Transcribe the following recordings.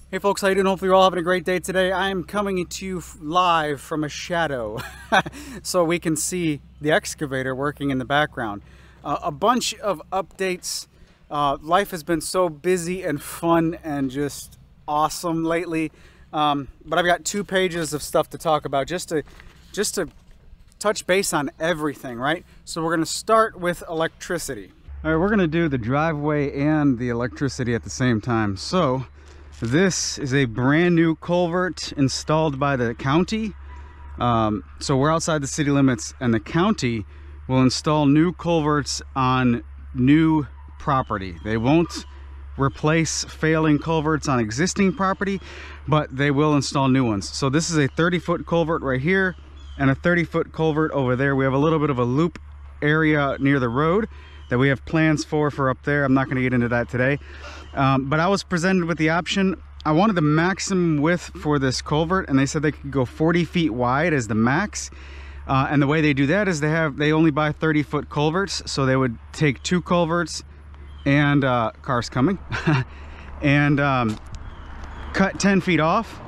Hey folks, how you doing? Hopefully you're all having a great day today. I am coming to you live from a shadow so we can see the excavator working in the background. A bunch of updates. Life has been so busy and fun and just awesome lately. But I've got 2 pages of stuff to talk about just to touch base on everything, right? So we're going to start with electricity. All right, we're going to do the driveway and the electricity at the same time. So this is a brand new culvert installed by the county. So we're outside the city limits, and the county will install new culverts on new property. They won't replace failing culverts on existing property, but they will install new ones. So this is a 30-foot culvert right here and a 30-foot culvert over there. We have a little bit of a loop area near the road that we have plans for up there. I'm not going to get into that today. But I was presented with the option. I wanted the maximum width for this culvert, and they said they could go 40 feet wide as the max. And the way they do that is they only buy 30-foot culverts. So they would take 2 culverts and cars coming and cut 10 feet off.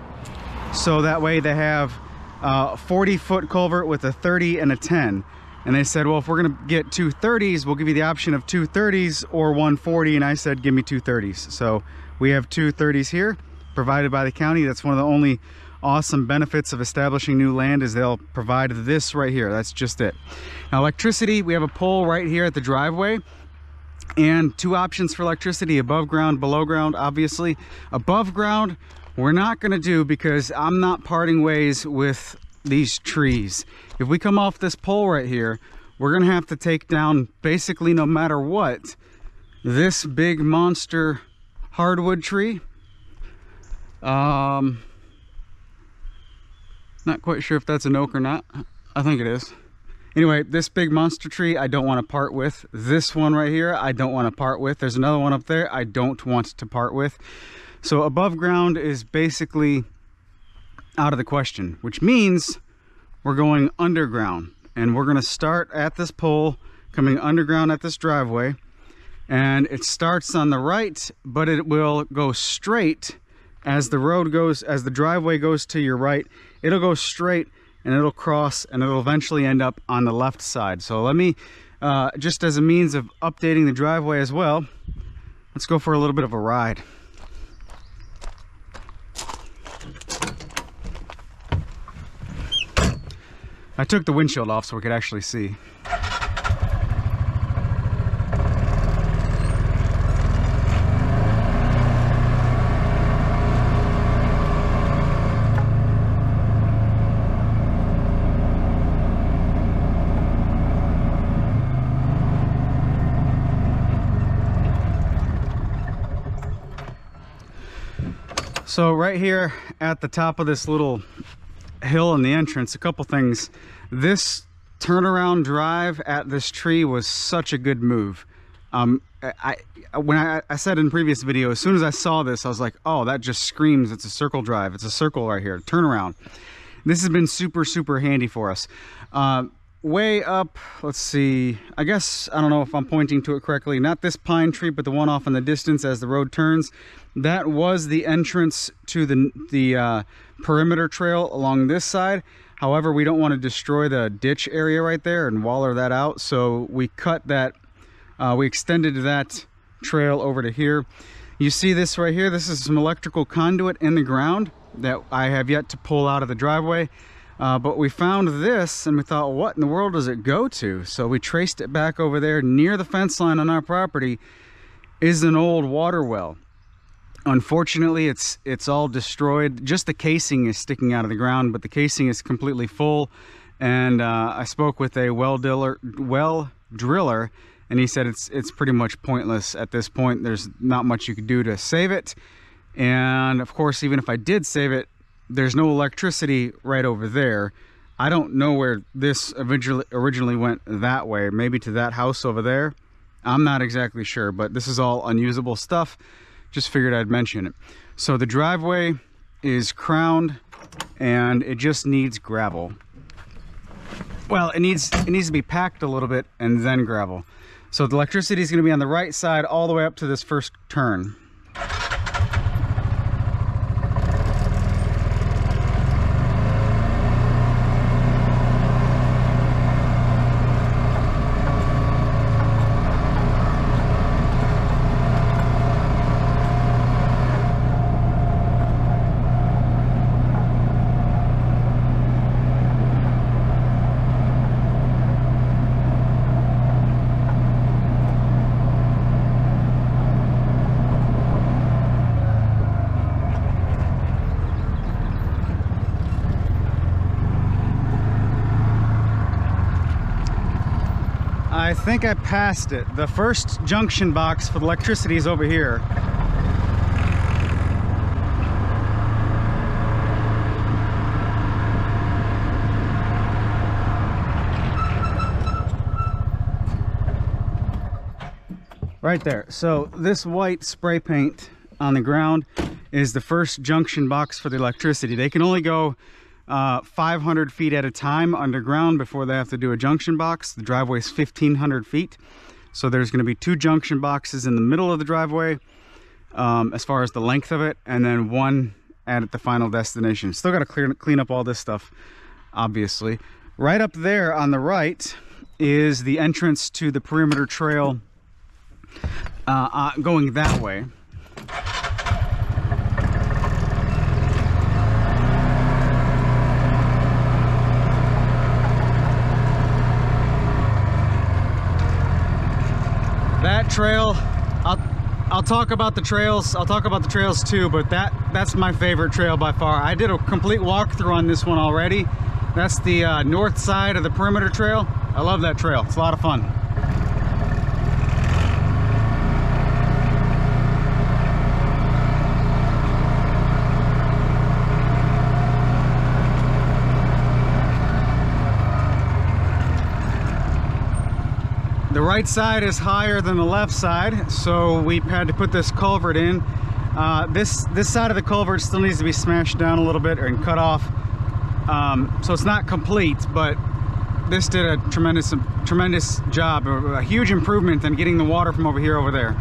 So that way they have 40-foot culvert with a 30 and a 10. And they said, well, if we're gonna get 2 30s, we'll give you the option of 2 30s or 140. And I said, give me 2 30s. So we have 2 30s here provided by the county. That's one of the only awesome benefits of establishing new land, is they'll provide this right here. That's just it. Now, electricity, we have a pole right here at the driveway, and 2 options for electricity: above ground, below ground. Obviously above ground we're not going to do, because I'm not parting ways with these trees. If we come off this pole right here, we're gonna have to take down, basically no matter what, this big monster hardwood tree. Not quite sure if that's an oak or not. I think it is. Anyway, this big monster tree I don't want to part with. This one right here I don't want to part with. There's another one up there I don't want to part with. So above ground is basically out of the question, which means we're going underground, and we're going to start at this pole, coming underground at this driveway, and it starts on the right, but it will go straight as the road goes, as the driveway goes to your right. It'll go straight and it'll cross, and it'll eventually end up on the left side. So let me just as a means of updating the driveway as well, let's go for a little bit of a ride. I took the windshield off so we could actually see. So right here at the top of this little hill in the entrance, a couple things. This turnaround drive at this tree was such a good move. When I said in previous video, as soon as I saw this, I was like, oh, that just screams it's a circle drive. It's a circle right here, turnaround. This has been super handy for us. Way up, let's see, I guess, I don't know if I'm pointing to it correctly, not this pine tree, but the one off in the distance as the road turns. That was the entrance to the perimeter trail along this side. However, we don't want to destroy the ditch area right there and waller that out, so we cut that, we extended that trail over to here. You see this right here? This is some electrical conduit in the ground that I have yet to pull out of the driveway. But we found this and we thought, what in the world does it go to? So we traced it back over there near the fence line on our property is an old water well. Unfortunately, it's all destroyed. Just the casing is sticking out of the ground, but the casing is completely full. And I spoke with a well driller, and he said it's pretty much pointless at this point. There's not much you could do to save it. And of course, even if I did save it, there's no electricity right over there. I don't know where this originally went that way, maybe to that house over there. I'm not exactly sure, but this is all unusable stuff. Just figured I'd mention it. So the driveway is crowned and it just needs gravel. Well, it needs to be packed a little bit and then gravel. So the electricity is going to be on the right side all the way up to this first turn. I think I passed it. The first junction box for the electricity is over here. Right there. So this white spray paint on the ground is the first junction box for the electricity. They can only go 500 feet at a time underground before they have to do a junction box. The driveway is 1,500 feet. So there's going to be 2 junction boxes in the middle of the driveway as far as the length of it, and then 1 at the final destination. Still got to clean up all this stuff, obviously. Right up there on the right is the entrance to the perimeter trail going that way. That trail, I'll talk about the trails. I'll talk about the trails too, but that's my favorite trail by far. I did a complete walkthrough on this one already. That's the north side of the perimeter trail. I love that trail. It's a lot of fun. The right side is higher than the left side, so we had to put this culvert in. This side of the culvert still needs to be smashed down a little bit and cut off, so it's not complete, but this did a tremendous job, a huge improvement in getting the water from over here over there.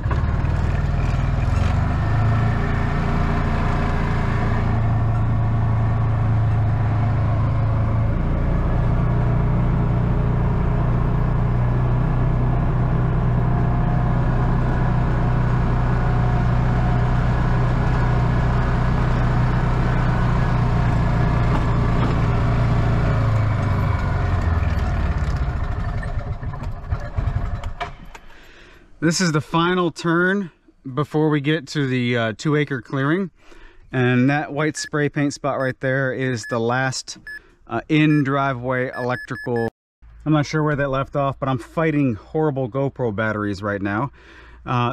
This is the final turn before we get to the 2-acre clearing, and that white spray paint spot right there is the last in driveway electrical. I'm not sure where that left off, but I'm fighting horrible GoPro batteries right now.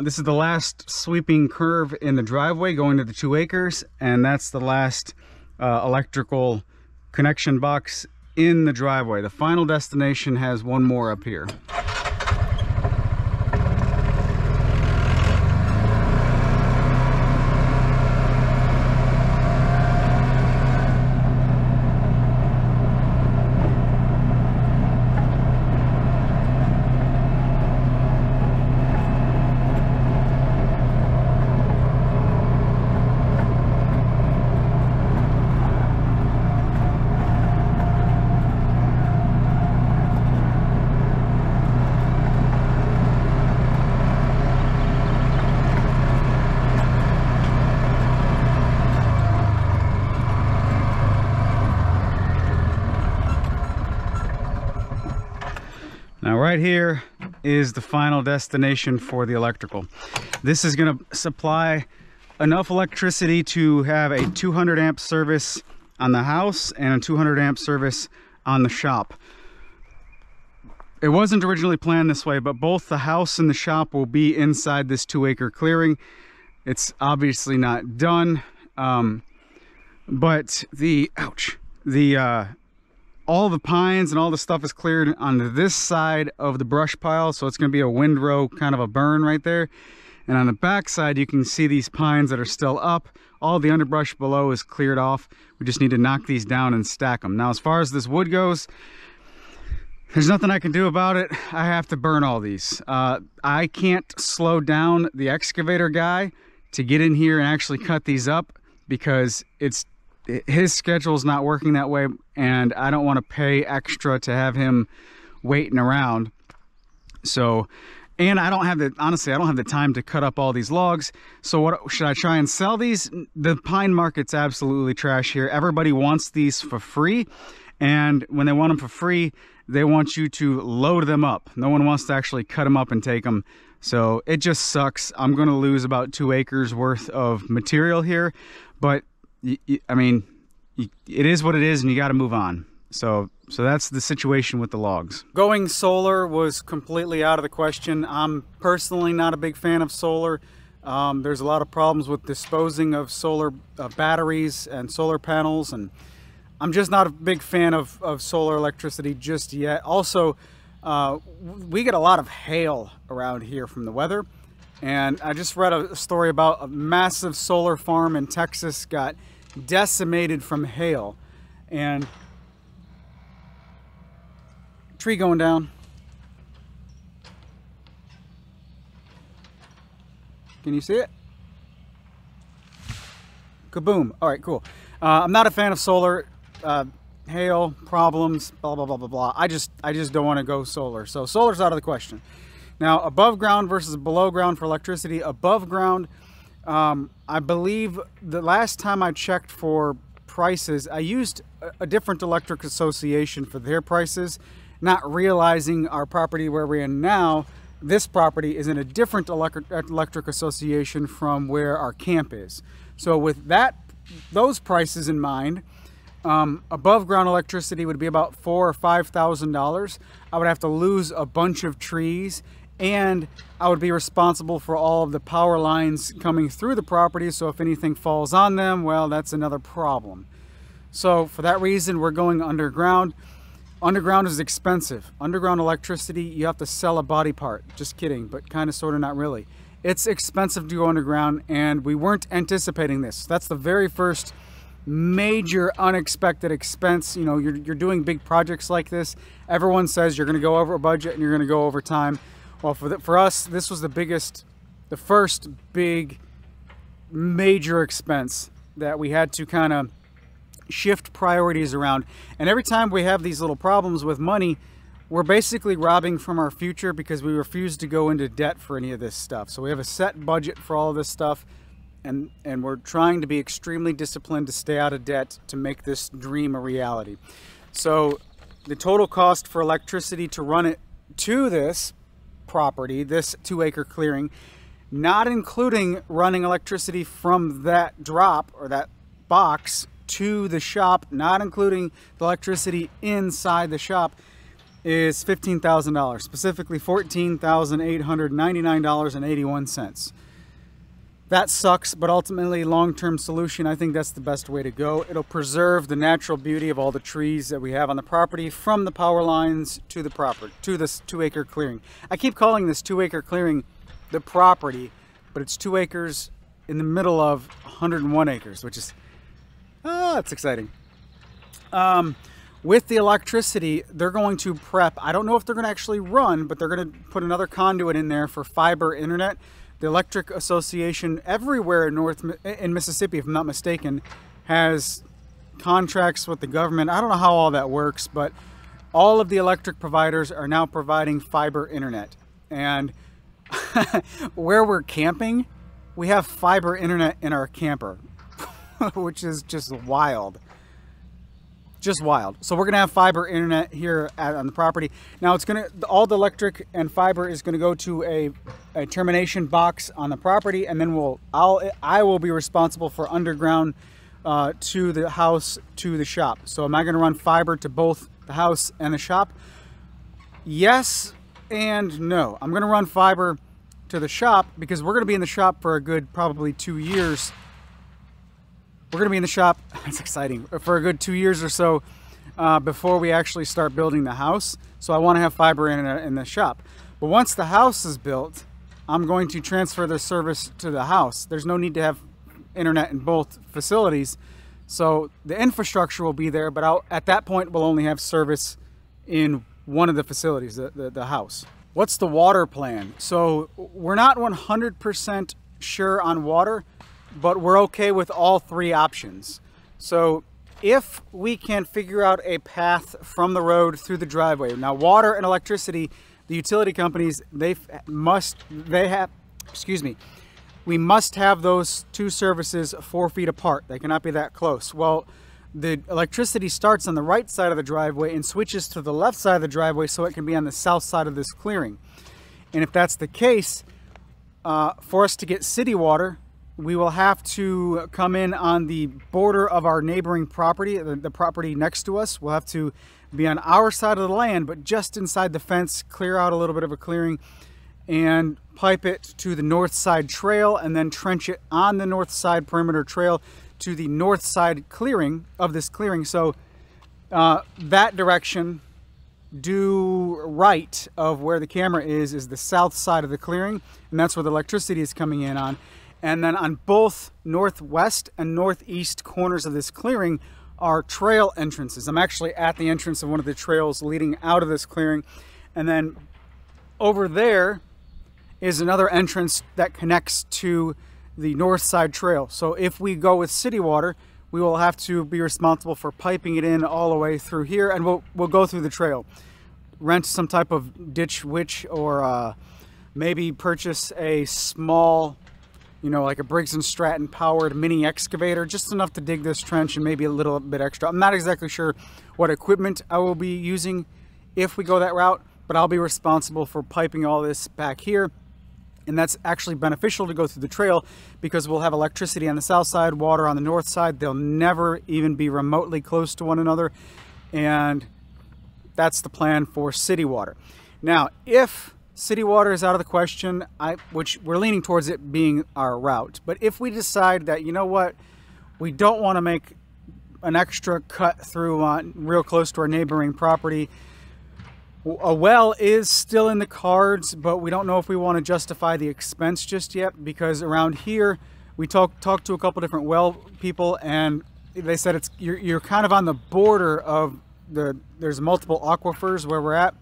This is the last sweeping curve in the driveway going to the 2 acres, and that's the last electrical connection box in the driveway. The final destination has 1 more up here. Now right here is the final destination for the electrical. This is going to supply enough electricity to have a 200 amp service on the house and a 200 amp service on the shop. It wasn't originally planned this way, but both the house and the shop will be inside this 2-acre clearing. It's obviously not done, but all the pines and all the stuff is cleared on this side of the brush pile, so it's going to be a windrow kind of a burn right there. And on the back side you can see these pines that are still up. All the underbrush below is cleared off. We just need to knock these down and stack them. Now as far as this wood goes, there's nothing I can do about it. I have to burn all these. I can't slow down the excavator guy to get in here and actually cut these up because his schedule's not working that way, and I don't want to pay extra to have him waiting around. So, and I don't have honestly, I don't have the time to cut up all these logs. So what should I try and sell these? The pine market's absolutely trash here. Everybody wants these for free, and when they want them for free, they want you to load them up. No one wants to actually cut them up and take them. So it just sucks. I'm going to lose about 2 acres worth of material here, but I mean, it is what it is, and you got to move on. So that's the situation with the logs. Going solar was completely out of the question. I'm personally not a big fan of solar. There's a lot of problems with disposing of solar batteries and solar panels, and I'm just not a big fan of solar electricity just yet. Also, we get a lot of hail around here from the weather, and I just read a story about a massive solar farm in Texas got decimated from hail, and tree going down. Can you see it? Kaboom. All right, cool. I'm not a fan of solar. Hail problems, blah blah blah blah blah. I just don't want to go solar. So solar's out of the question. Now, above ground versus below ground for electricity. Above ground, I believe the last time I checked for prices, I used a different electric association for their prices, not realizing our property where we're in now, this property is in a different electric association from where our camp is. So with those prices in mind, above ground electricity would be about $4,000 or $5,000. I would have to lose a bunch of trees, and I would be responsible for all of the power lines coming through the property. So if anything falls on them, well, that's another problem. So for that reason, we're going underground. Underground is expensive. Underground electricity, you have to sell a body part. Just kidding, but kind of, sort of, not really. It's expensive to go underground, and we weren't anticipating this. That's the very first major unexpected expense. You know, you're doing big projects like this. Everyone says you're going to go over budget and you're going to go over time. Well, for us, this was the first big major expense that we had to kind of shift priorities around. And every time we have these little problems with money, we're basically robbing from our future because we refuse to go into debt for any of this stuff. So we have a set budget for all of this stuff, and we're trying to be extremely disciplined to stay out of debt to make this dream a reality. So the total cost for electricity to run it to this property, this 2-acre clearing, not including running electricity from that drop or that box to the shop, not including the electricity inside the shop, is $15,000, specifically $14,899.81. That sucks, but ultimately, long-term solution, I think that's the best way to go. It'll preserve the natural beauty of all the trees that we have on the property, from the power lines to the property, to this 2-acre clearing. I keep calling this 2-acre clearing the property, but it's 2 acres in the middle of 101 acres, which is, it's exciting. With the electricity, they're going to prep. I don't know if they're going to actually run, but they're going to put another conduit in there for fiber internet. The Electric Association everywhere in Mississippi, if I'm not mistaken, has contracts with the government. I don't know how all that works, but all of the electric providers are now providing fiber internet. And where we're camping, we have fiber internet in our camper, which is just wild. Just wild. So we're gonna have fiber internet here on the property. Now it's gonna, all the electric and fiber is gonna go to a termination box on the property, and then I will be responsible for underground to the house, to the shop. So am I gonna run fiber to both the house and the shop? Yes and no. I'm gonna run fiber to the shop because we're gonna be in the shop for a good probably 2 years. We're going to be in the shop, it's exciting, for a good 2 years or so before we actually start building the house. So I want to have fiber in the shop. But once the house is built, I'm going to transfer the service to the house. There's no need to have internet in both facilities. So the infrastructure will be there, but at that point we'll only have service in one of the facilities, the house. What's the water plan? So we're not 100% sure on water, but we're okay with all 3 options. So if we can figure out a path from the road through the driveway. Now, water and electricity, the utility companies, we must have those 2 services 4 feet apart. They cannot be that close. Well, the electricity starts on the right side of the driveway and switches to the left side of the driveway so it can be on the south side of this clearing. And if that's the case, for us to get city water, we will have to come in on the border of our neighboring property, the property next to us. We'll have to be on our side of the land, but just inside the fence, clear out a little bit of a clearing and pipe it to the north side trail, and then trench it on the north side perimeter trail to the north side clearing of this clearing. So that direction, due right of where the camera is the south side of the clearing, and that's where the electricity is coming in on. And then on both northwest and northeast corners of this clearing are trail entrances. I'm actually at the entrance of one of the trails leading out of this clearing. And then over there is another entrance that connects to the north side trail. So if we go with city water, we will have to be responsible for piping it in all the way through here, and we'll go through the trail. Rent some type of ditch witch, or maybe purchase a small, you know, like a Briggs & Stratton powered mini excavator, just enough to dig this trench and maybe a little bit extra. I'm not exactly sure what equipment I will be using if we go that route, but I'll be responsible for piping all this back here. And that's actually beneficial to go through the trail because we'll have electricity on the south side, water on the north side. They'll never even be remotely close to one another. And that's the plan for city water. Now, if city water is out of the question, which we're leaning towards it being our route, but if we decide that, you know what, we don't want to make an extra cut through real close to our neighboring property, a well is still in the cards, but we don't know if we want to justify the expense just yet, because around here we talked to a couple different well people, and they said you're kind of on the border of there's multiple aquifers where we're at.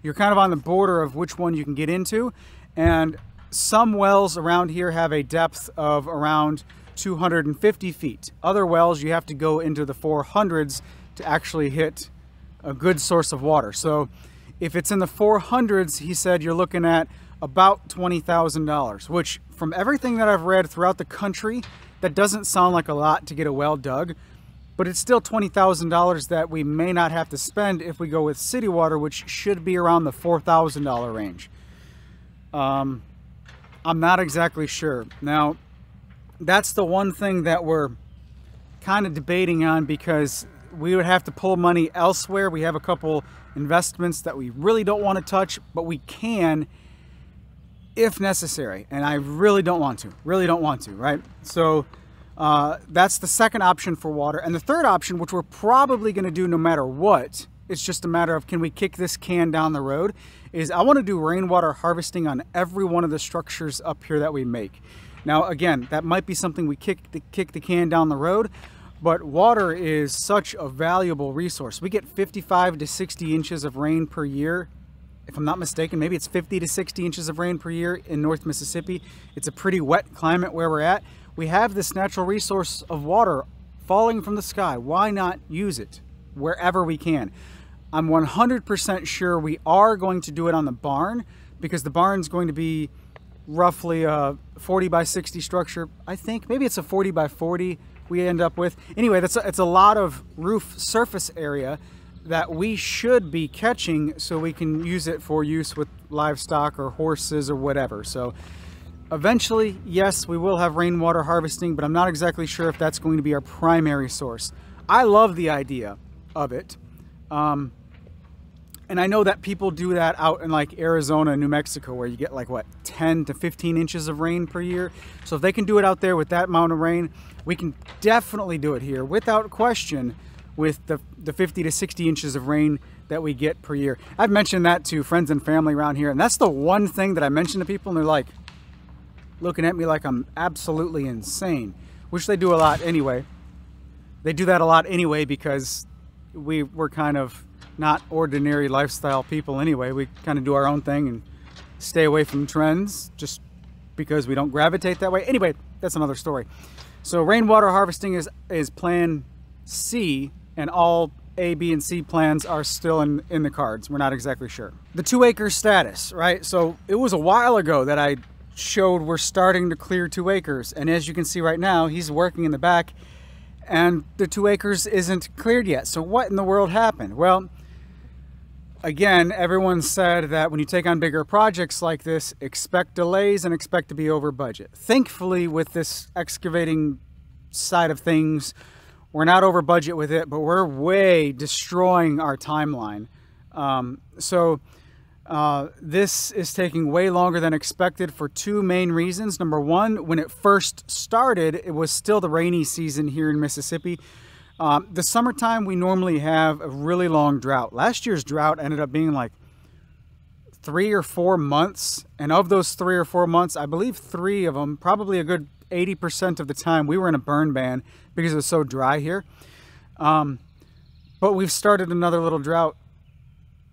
You're kind of on the border of which one you can get into, and some wells around here have a depth of around 250 feet. Other wells you have to go into the 400s to actually hit a good source of water. So if it's in the 400s, he said you're looking at about $20,000, which from everything that I've read throughout the country, that doesn't sound like a lot to get a well dug, but it's still $20,000 that we may not have to spend if we go with city water, which should be around the $4,000 range. I'm not exactly sure. Now, that's the one thing that we're kind of debating on, because we would have to pull money elsewhere. We have a couple investments that we really don't want to touch, but we can if necessary, and I really don't want to, right? So that's the second option for water. And the third option, which we're probably going to do no matter what, it's just a matter of can we kick this can down the road, is I want to do rainwater harvesting on every one of the structures up here that we make. Now again, that might be something we kick the can down the road, but water is such a valuable resource. We get 55 to 60 inches of rain per year. If I'm not mistaken, maybe it's 50 to 60 inches of rain per year in North Mississippi. It's a pretty wet climate where we're at. We have this natural resource of water falling from the sky. Why not use it wherever we can? I'm 100% sure we are going to do it on the barn, because the barn's going to be roughly a 40 by 60 structure. I think maybe it's a 40 by 40 we end up with. Anyway, it's a lot of roof surface area that we should be catching, so we can use it for use with livestock or horses or whatever. So eventually, yes, we will have rainwater harvesting, but I'm not exactly sure if that's going to be our primary source. I love the idea of it. And I know that people do that out in like Arizona and New Mexico, where you get like, what, 10 to 15 inches of rain per year. So if they can do it out there with that amount of rain, we can definitely do it here without question with the 50 to 60 inches of rain that we get per year. I've mentioned that to friends and family around here, and that's the one thing that I mention to people, and they're like looking at me like I'm absolutely insane, which they do a lot anyway. They do that a lot anyway because we're kind of not ordinary lifestyle people anyway. We kind of do our own thing and stay away from trends just because we don't gravitate that way. Anyway, that's another story. So rainwater harvesting is plan C, and all A, B, and C plans are still in the cards. We're not exactly sure. The 2-acre status, right? So it was a while ago that I showed we're starting to clear 2 acres. And as you can see right now, he's working in the back and the 2 acres isn't cleared yet. So what in the world happened? Well, again, everyone said that when you take on bigger projects like this, expect delays and expect to be over budget. Thankfully, with this excavating side of things, we're not over budget with it, but we're way destroying our timeline. This is taking way longer than expected for two main reasons. Number one, when it first started, it was still the rainy season here in Mississippi. The summertime, we normally have a really long drought. Last year's drought ended up being like 3 or 4 months. And of those 3 or 4 months, I believe 3 of them, probably a good 80% of the time, we were in a burn ban because it was so dry here. But we've started another little drought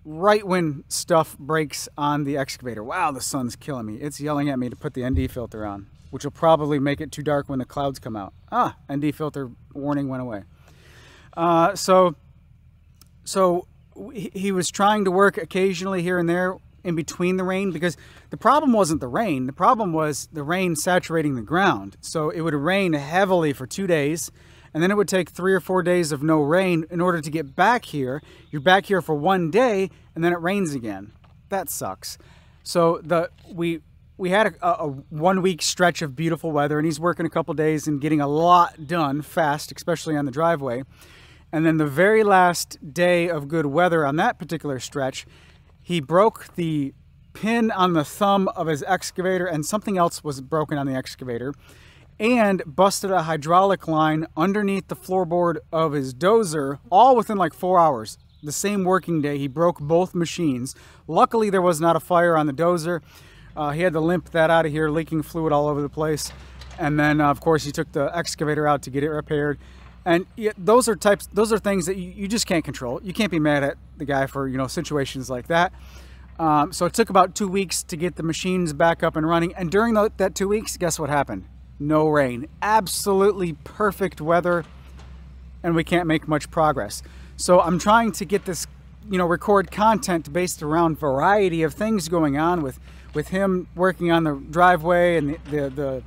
right when stuff breaks on the excavator. Wow, the sun's killing me. It's yelling at me to put the ND filter on, which will probably make it too dark when the clouds come out. ND filter warning went away. He was trying to work occasionally here and there in between the rain, because the problem wasn't the rain. The problem was the rain saturating the ground. So it would rain heavily for 2 days, and then it would take 3 or 4 days of no rain in order to get back here. You're back here for 1 day, and then it rains again. That sucks. So we had a 1 week stretch of beautiful weather, and he's working a couple days and getting a lot done fast, especially on the driveway. And then the very last day of good weather on that particular stretch, he broke the pin on the thumb of his excavator, and something else was broken on the excavator, and busted a hydraulic line underneath the floorboard of his dozer, all within like 4 hours. The same working day, he broke both machines. Luckily, there was not a fire on the dozer. He had to limp that out of here, leaking fluid all over the place. And then, of course, he took the excavator out to get it repaired. And those are things that you just can't control. You can't be mad at the guy for, situations like that. So it took about 2 weeks to get the machines back up and running. And during that 2 weeks, guess what happened? No rain. Absolutely perfect weather, and we can't make much progress. So I'm trying to get this, record content based around variety of things going on with him working on the driveway and the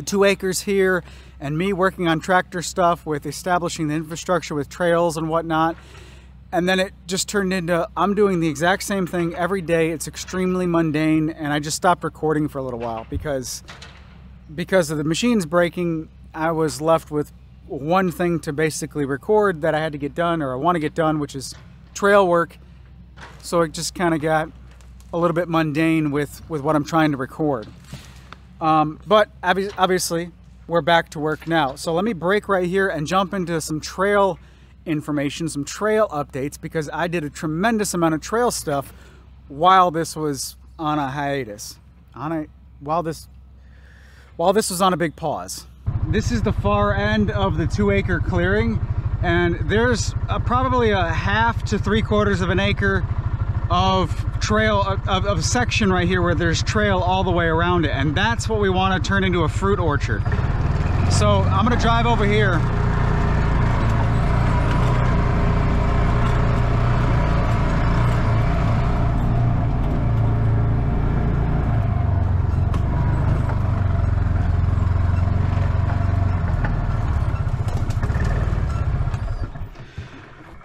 2 acres here, and me working on tractor stuff with establishing the infrastructure with trails and whatnot. And then it just turned into, I'm doing the exact same thing every day. It's extremely mundane, and I just stopped recording for a little while because of the machines breaking. I was left with one thing to basically record that I had to get done, or I want to get done, which is trail work. So it just kind of got a little bit mundane with what I'm trying to record. But obviously we're back to work now. So let me break right here and jump into some trail information, some trail updates, because I did a tremendous amount of trail stuff while this was on a hiatus, while this was on a big pause. This is the far end of the 2 acre clearing, and there's probably a 1/2 to 3/4 of an acre of trail, of section right here where there's trail all the way around it, and that's what we want to turn into a fruit orchard. So I'm going to drive over here.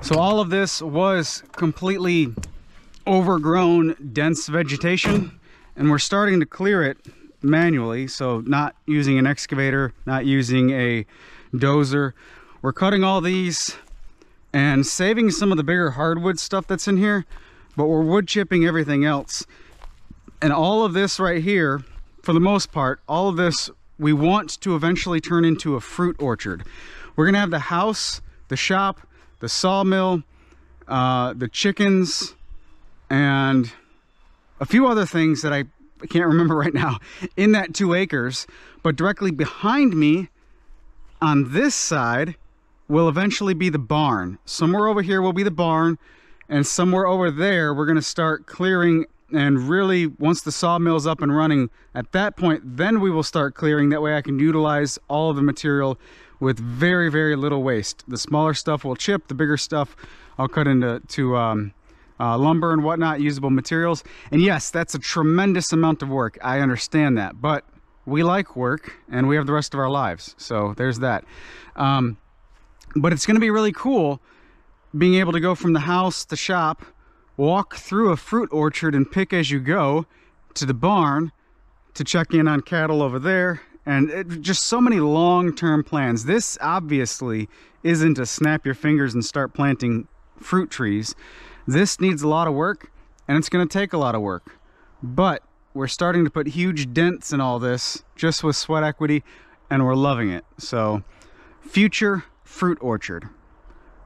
So all of this was completely overgrown, dense vegetation, and we're starting to clear it manually. So not using an excavator, not using a dozer. We're cutting all these and saving some of the bigger hardwood stuff that's in here, but we're wood chipping everything else. And all of this right here, for the most part, all of this we want to eventually turn into a fruit orchard. We're gonna have the house, the shop, the sawmill, the chickens, and a few other things that I can't remember right now in that 2 acres. But directly behind me on this side will eventually be the barn. Somewhere over here will be the barn, and somewhere over there we're going to start clearing. And really, once the sawmill's up and running, at that point, then we will start clearing. That way I can utilize all of the material with very, very little waste. The smaller stuff will chip, the bigger stuff I'll cut into lumber and whatnot, usable materials. And yes, that's a tremendous amount of work. I understand that, but we like work and we have the rest of our lives. So there's that. But it's going to be really cool being able to go from the house, the shop, walk through a fruit orchard and pick as you go, to the barn to check in on cattle over there, and just so many long-term plans. This obviously isn't to snap your fingers and start planting fruit trees. This needs a lot of work, and it's going to take a lot of work, but we're starting to put huge dents in all this just with sweat equity, and we're loving it. So future fruit orchard.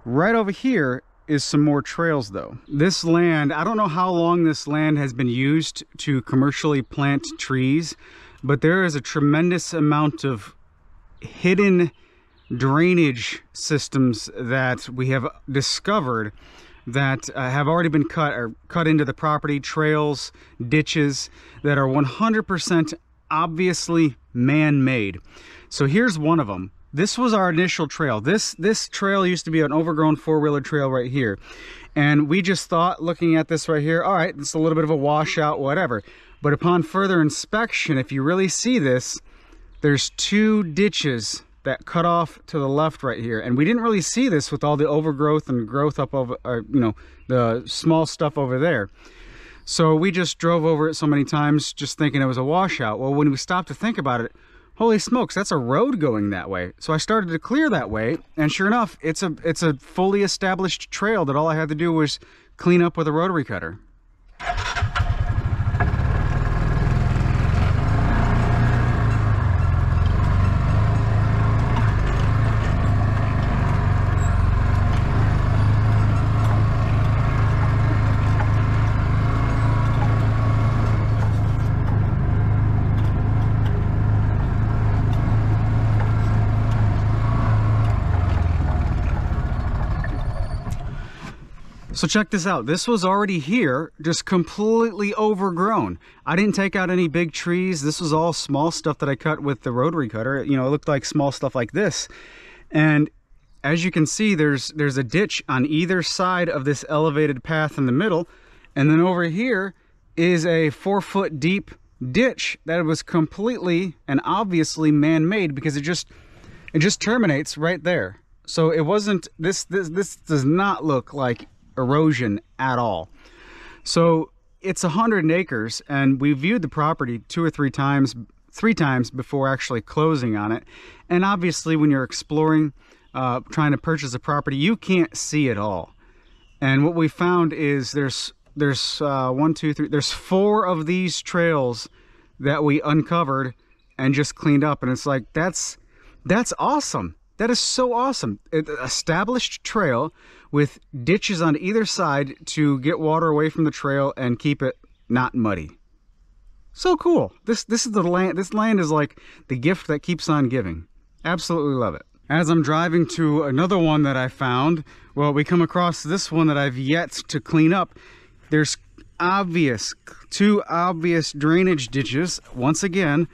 Right over here is some more trails though. This land, I don't know how long this land has been used to commercially plant trees, but there is a tremendous amount of hidden drainage systems that we have discovered that have already been cut into the property, trails, ditches that are 100% obviously man-made. So here's one of them. This was our initial trail. This trail used to be an overgrown four-wheeler trail right here. And we just thought, looking at this right here, all right, it's a little bit of a washout, whatever. But upon further inspection, if you really see this, there's two ditches that cut off to the left right here. And we didn't really see this with all the overgrowth and growth up over, you know, the small stuff over there. So we just drove over it so many times just thinking it was a washout. Well, when we stopped to think about it, holy smokes, that's a road going that way. So I started to clear that way, and sure enough, it's a fully established trail that all I had to do was clean up with a rotary cutter. So check this out. This was already here, just completely overgrown. I didn't take out any big trees. This was all small stuff that I cut with the rotary cutter. You know, it looked like small stuff like this. And as you can see, there's a ditch on either side of this elevated path in the middle. And then over here is a 4-foot deep ditch that was completely and obviously man-made, because it just terminates right there. So it wasn't, this does not look like erosion at all. So it's 100 acres, and we viewed the property three times before actually closing on it. And obviously when you're exploring, trying to purchase a property, you can't see it all. And what we found is there's 1, 2, 3, there's 4 of these trails that we uncovered and just cleaned up. And it's like, that's awesome. That is so awesome. Established trail with ditches on either side to get water away from the trail and keep it not muddy. So cool. This is the land. This land is like the gift that keeps on giving. Absolutely love it. As I'm driving to another one that I found, well, we come across this one that I've yet to clean up. There's two obvious drainage ditches, once again,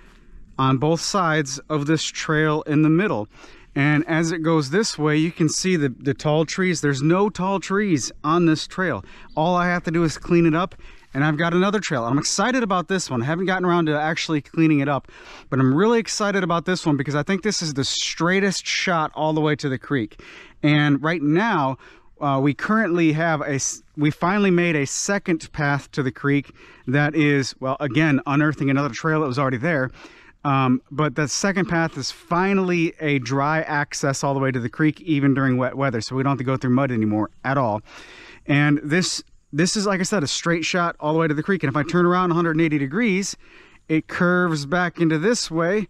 on both sides of this trail in the middle. And as it goes this way, you can see the tall trees. There's no tall trees on this trail. All I have to do is clean it up, and I've got another trail. I'm excited about this one. I haven't gotten around to actually cleaning it up, but I'm really excited about this one because I think this is the straightest shot all the way to the creek. And right now, we finally made a second path to the creek that is, well, again, unearthing another trail that was already there. But the second path is finally a dry access all the way to the creek, even during wet weather, so we don't have to go through mud anymore at all. And this is, like I said, a straight shot all the way to the creek. And if I turn around 180 degrees, it curves back into this way,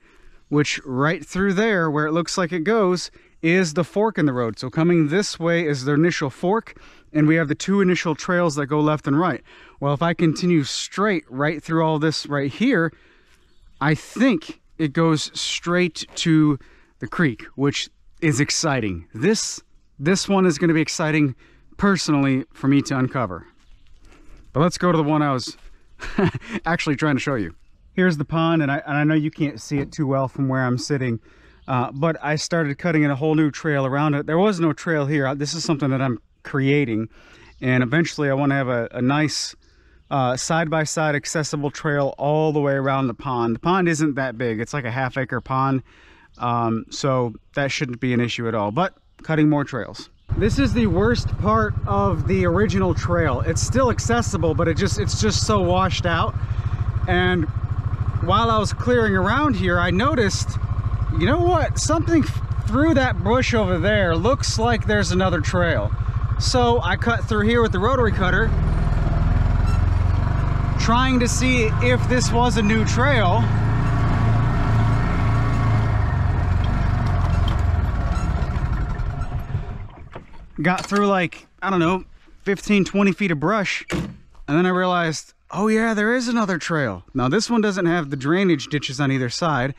which right through there, where it looks like it goes, is the fork in the road. So coming this way is the initial fork, and we have the 2 initial trails that go left and right. Well, if I continue straight right through all this right here, I think it goes straight to the creek, which is exciting. This one is going to be exciting personally for me to uncover. But let's go to the one I was actually trying to show you. Here's the pond, and I know you can't see it too well from where I'm sitting, but I started cutting in a whole new trail around it. There was no trail here. This is something that I'm creating, and eventually I want to have a nice side-by-side accessible trail all the way around the pond. The pond isn't that big. It's like a half-acre pond, so that shouldn't be an issue at all, but cutting more trails. This is the worst part of the original trail. It's still accessible, but it's just so washed out. And while I was clearing around here, I noticed, you know what? Something through that bush over there looks like there's another trail. So I cut through here with the rotary cutter, trying to see if this was a new trail. Got through like, I don't know, 15, 20 feet of brush, and then I realized, oh yeah, there is another trail. Now this one doesn't have the drainage ditches on either side,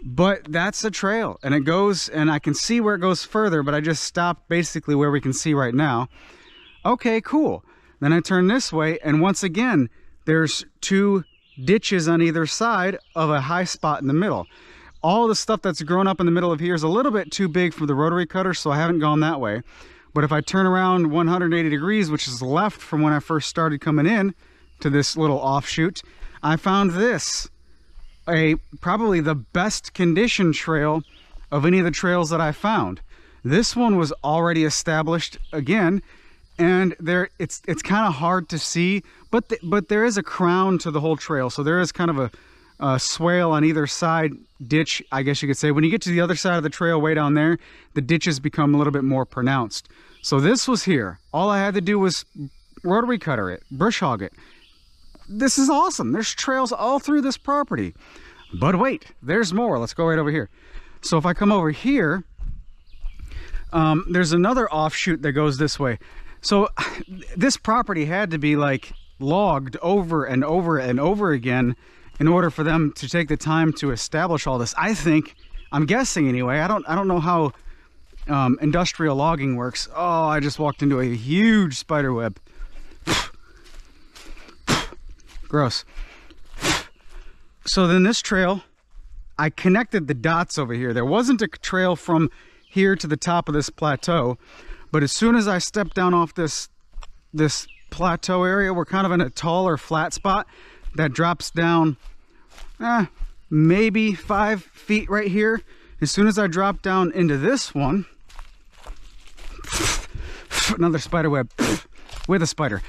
but that's a trail, and it goes, and I can see where it goes further, but I just stopped basically where we can see right now. Okay, cool. Then I turn this way, and once again, there's two ditches on either side of a high spot in the middle. All the stuff that's grown up in the middle of here is a little bit too big for the rotary cutter, so I haven't gone that way. But if I turn around 180 degrees, which is left from when I first started coming in to this little offshoot, I found this. Probably the best condition trail of any of the trails that I found. This one was already established again, and it's kind of hard to see, but there is a crown to the whole trail, so there is kind of a swale on either side, ditch, I guess you could say. When you get to the other side of the trail way down there, the ditches become a little bit more pronounced. So this was here. All I had to do was rotary cutter it, brush hog it. This is awesome. There's trails all through this property. But wait, there's more. Let's go right over here. So if I come over here, there's another offshoot that goes this way. So this property had to be like logged over and over and over again in order for them to take the time to establish all this. I'm guessing anyway. I don't know how industrial logging works. Oh, I just walked into a huge spider web. Gross. So then this trail, I connected the dots over here. There wasn't a trail from here to the top of this plateau, but as soon as I stepped down off this plateau area, we're kind of in a taller flat spot that drops down maybe 5 feet right here. As soon as I drop down into this one, another spider web with a spider.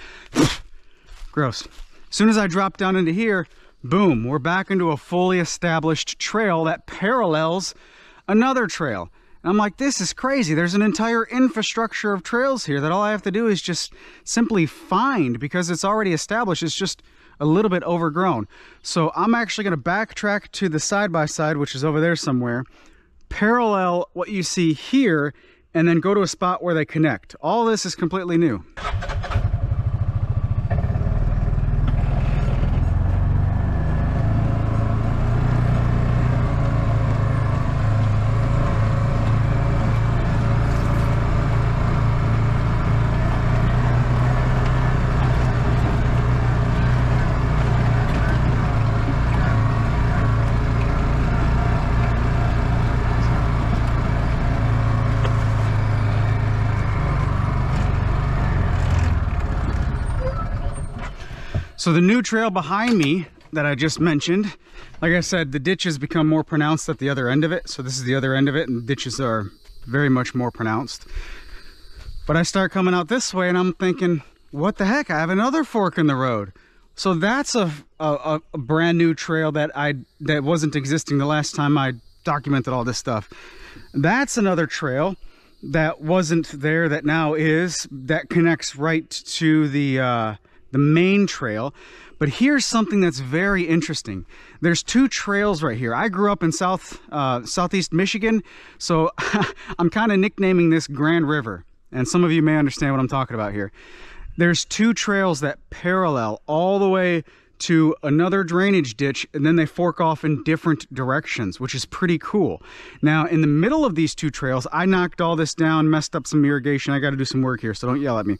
Gross. As soon as I drop down into here, boom, we're back into a fully established trail that parallels another trail. And I'm like, this is crazy. There's an entire infrastructure of trails here that all I have to do is just simply find, because it's already established. It's just a little bit overgrown. So I'm actually going to backtrack to the side-by-side, which is over there somewhere, parallel what you see here, and then go to a spot where they connect. All this is completely new. So the new trail behind me that I just mentioned, like I said, the ditches become more pronounced at the other end of it. So this is the other end of it, and the ditches are very much more pronounced. But I start coming out this way and I'm thinking, what the heck? I have another fork in the road. So that's a brand new trail that wasn't existing the last time I documented all this stuff. That's another trail that wasn't there that now is, that connects right to the main trail. But here's something that's very interesting. There's two trails right here. I grew up in southeast Michigan, so I'm kind of nicknaming this Grand River, and some of you may understand what I'm talking about here. There's two trails that parallel all the way to another drainage ditch, and then they fork off in different directions, which is pretty cool. Now, in the middle of these two trails, I knocked all this down, messed up some irrigation. I got to do some work here, so don't yell at me.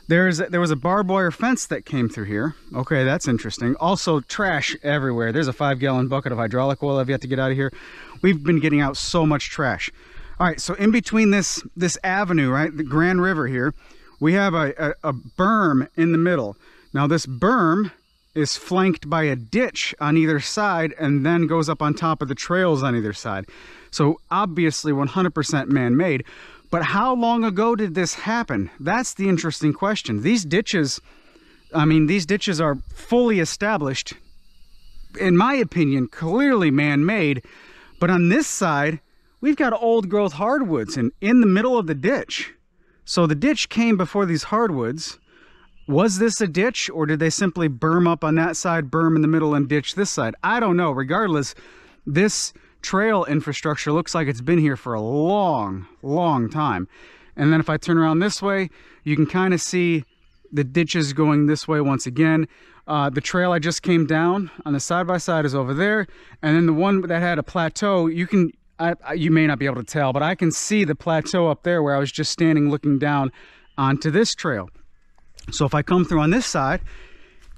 There was a barbed wire fence that came through here. Okay, that's interesting. Also, trash everywhere. There's a 5-gallon bucket of hydraulic oil I've yet to get out of here. We've been getting out so much trash. All right, so in between this avenue, right, the Grand River here, we have a berm in the middle. Now, this berm is flanked by a ditch on either side and then goes up on top of the trails on either side. So obviously 100% man-made. But how long ago did this happen? That's the interesting question. These ditches, I mean, these ditches are fully established, in my opinion, clearly man-made. But on this side, we've got old growth hardwoods in the middle of the ditch. So the ditch came before these hardwoods. Was this a ditch, or did they simply berm up on that side, berm in the middle, and ditch this side? I don't know. Regardless, this trail infrastructure looks like it's been here for a long, long time. And then if I turn around this way, you can kind of see the ditches going this way once again. The trail I just came down on the side-by-side is over there. And then the one that had a plateau, you may not be able to tell, but I can see the plateau up there where I was just standing looking down onto this trail. So if I come through on this side,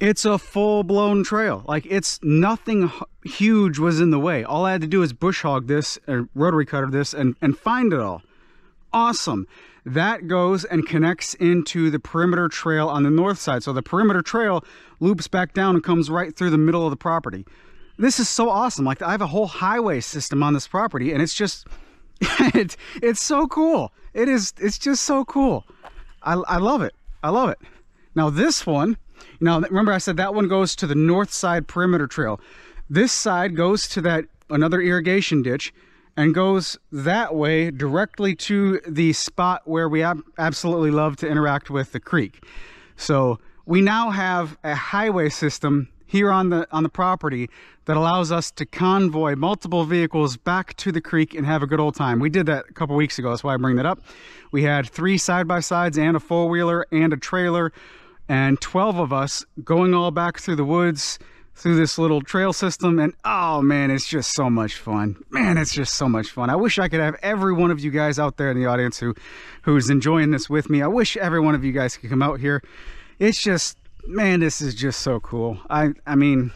it's a full-blown trail. Like, it's nothing huge was in the way. All I had to do is bush hog this, or rotary cutter this, and find it all. Awesome. That goes and connects into the perimeter trail on the north side. So the perimeter trail loops back down and comes right through the middle of the property. This is so awesome. Like, I have a whole highway system on this property, and it's just, it's so cool. It's just so cool. I love it. I love it. Now this one, now remember I said that one goes to the north side perimeter trail. This side goes to that another irrigation ditch and goes that way directly to the spot where we absolutely love to interact with the creek. So we now have a highway system here on the property that allows us to convoy multiple vehicles back to the creek and have a good old time. We did that a couple weeks ago, that's why I bring that up. We had 3 side-by-sides and a four-wheeler and a trailer, and 12 of us going all back through the woods, through this little trail system, and oh man, it's just so much fun. Man, it's just so much fun. I wish I could have every one of you guys out there in the audience who's enjoying this with me. I wish every one of you guys could come out here. It's just, man, this is just so cool. I mean,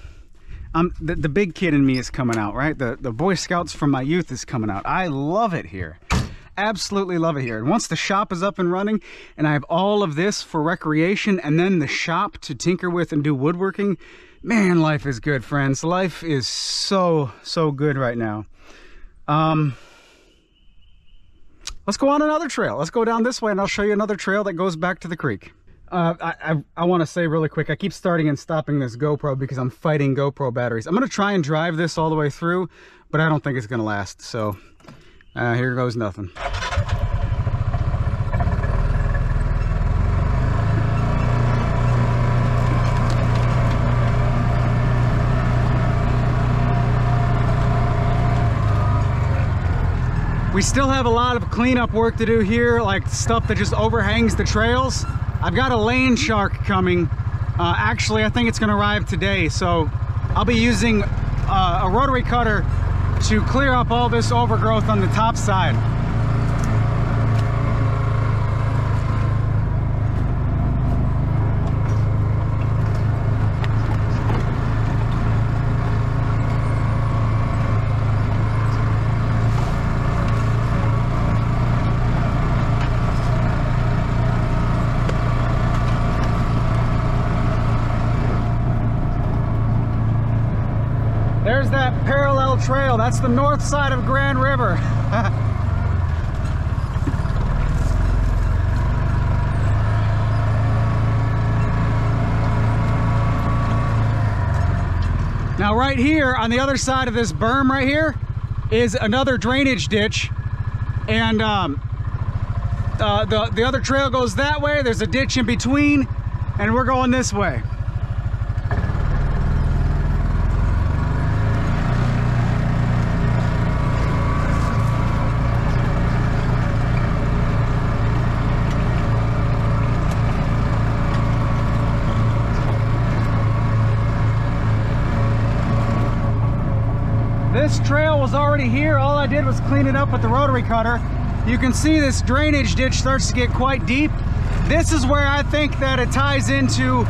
the big kid in me is coming out, right? The Boy Scouts from my youth is coming out. I love it here. Absolutely love it here. And once the shop is up and running and I have all of this for recreation and then the shop to tinker with and do woodworking, man, life is good, friends. Life is so good right now. Let's go on another trail. Let's go down this way and I'll show you another trail that goes back to the creek. I want to say really quick, I keep starting and stopping this GoPro because I'm fighting GoPro batteries. I'm going to try and drive this all the way through, but I don't think it's going to last. So here goes nothing. We still have a lot of cleanup work to do here, like stuff that just overhangs the trails. I've got a lane shark coming. Actually, I think it's going to arrive today, so I'll be using a rotary cutter to clear up all this overgrowth on the top side. There's that parallel trail. That's the north side of Grand River. Now right here on the other side of this berm right here is another drainage ditch, and the other trail goes that way. There's a ditch in between and we're going this way. This trail was already here. All I did was clean it up with the rotary cutter. You can see this drainage ditch starts to get quite deep. This is where I think that it ties into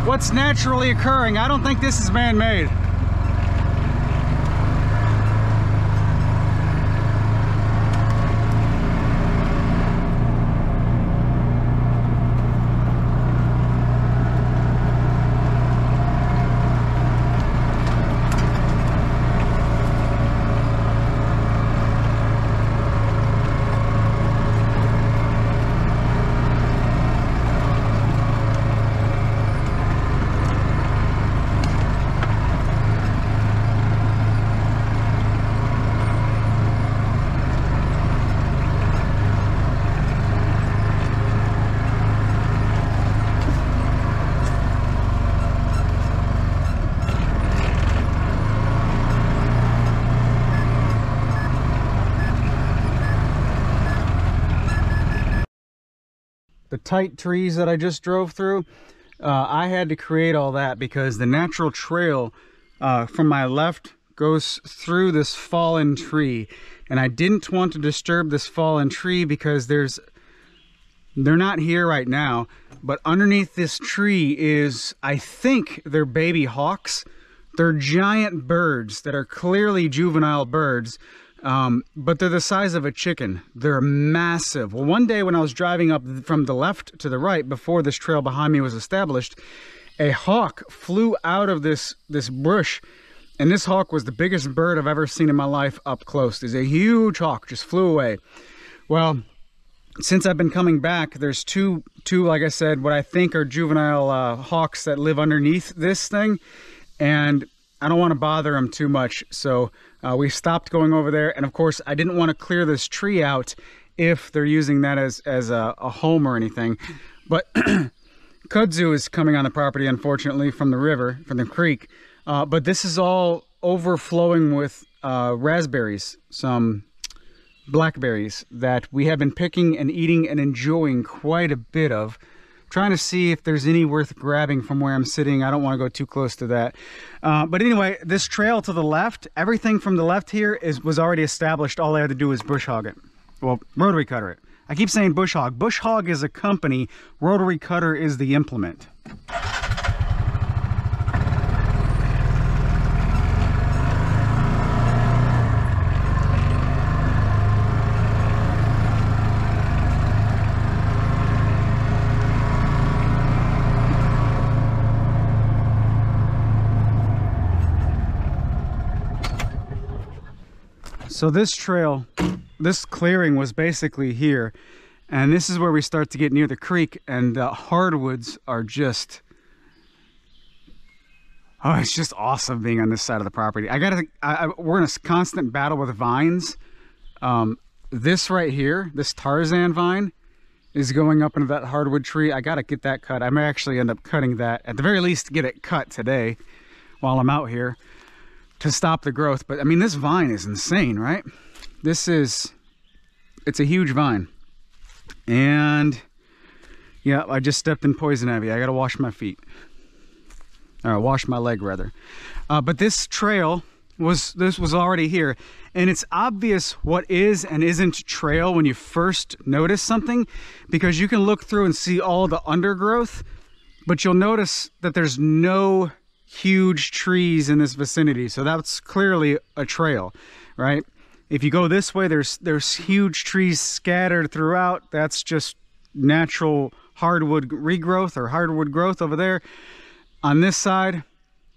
what's naturally occurring. I don't think this is man-made. tight trees that I just drove through, I had to create all that because the natural trail from my left goes through this fallen tree, and I didn't want to disturb this fallen tree because they're not here right now, but underneath this tree is, I think they're baby hawks. They're giant birds that are clearly juvenile birds, but they're the size of a chicken. They're massive. Well, one day when I was driving up from the left to the right before this trail behind me was established, a hawk flew out of this bush, and this hawk was the biggest bird I've ever seen in my life up close. There's a huge hawk, just flew away. Well, since I've been coming back, there's two, like I said, what I think are juvenile hawks that live underneath this thing, and I don't want to bother them too much, so we stopped going over there. And of course, I didn't want to clear this tree out if they're using that as a home or anything. But kudzu is coming on the property, unfortunately, from the river, from the creek. But this is all overflowing with raspberries, some blackberries that we have been picking and eating and enjoying quite a bit of. Trying to see if there's any worth grabbing from where I'm sitting. I don't want to go too close to that. But anyway, this trail to the left, everything from the left here was already established. All I had to do was bush hog it. Well, rotary cutter it. I keep saying bush hog. Bush hog is a company. Rotary cutter is the implement. So this trail, this clearing was basically here, and this is where we start to get near the creek, and the hardwoods are just, oh, it's just awesome being on this side of the property. We're in a constant battle with vines. This right here, this Tarzan vine is going up into that hardwood tree. I gotta get that cut. I may actually end up cutting that, at the very least get it cut today while I'm out here, to stop the growth. But I mean, this vine is insane, right? It's a huge vine. And yeah, I just stepped in poison ivy. I gotta wash my feet, or wash my leg rather. But this trail was already here, and it's obvious what is and isn't trail when you first notice something, because you can look through and see all the undergrowth, but you'll notice that there's no huge trees in this vicinity, so that's clearly a trail, right? If you go this way, there's huge trees scattered throughout. That's just natural hardwood regrowth or hardwood growth over there. On this side,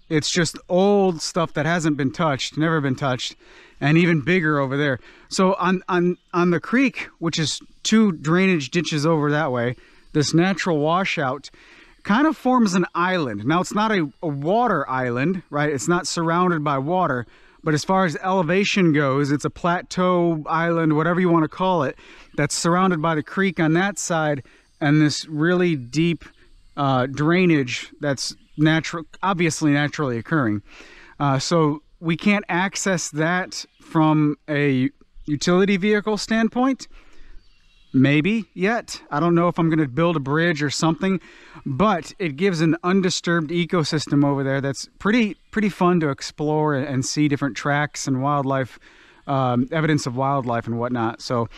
it's just old stuff that hasn't been touched, never been touched, and even bigger over there. So on the creek, which is 2 drainage ditches over that way, this natural washout kind of forms an island. Now, it's not a water island, right? It's not surrounded by water, but as far as elevation goes, it's a plateau island, whatever you want to call it, that's surrounded by the creek on that side, and this really deep drainage that's obviously naturally occurring. So we can't access that from a utility vehicle standpoint. Maybe yet. I don't know if I'm going to build a bridge or something, but it gives an undisturbed ecosystem over there that's pretty fun to explore and see different tracks and wildlife, evidence of wildlife and whatnot. So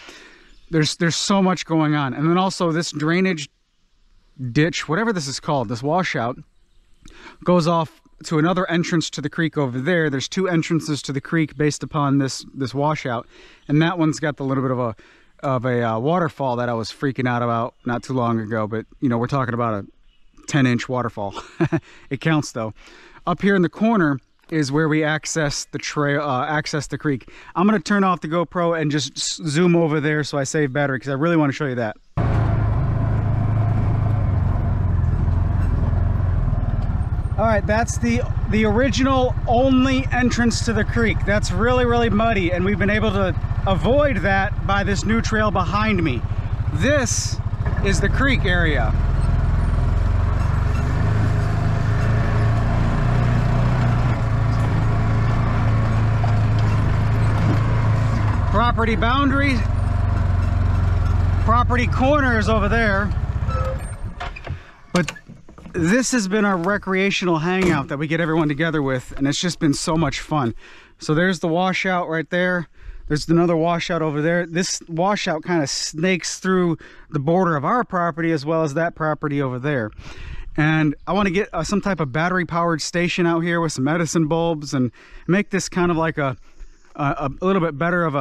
there's so much going on. And then also this drainage ditch, whatever this is called, this washout, goes off to another entrance to the creek over there. There's 2 entrances to the creek based upon this washout, and that one's got the little bit of a waterfall that I was freaking out about not too long ago. But you know, we're talking about a 10-inch waterfall. It counts though. Up here in the corner is where we access the trail, access the creek. I'm going to turn off the GoPro and just zoom over there so I save battery, because I really want to show you that. All right, that's the original only entrance to the creek. That's really muddy, and we've been able to avoid that by this new trail behind me. This is the creek area. Property boundary, property corner is over there. But this has been our recreational hangout that we get everyone together with, and it's just been so much fun. So there's the washout right there. There's another washout over there. This washout kind of snakes through the border of our property as well as that property over there. And I want to get some type of battery powered station out here with some medicine bulbs and make this kind of like a little bit better of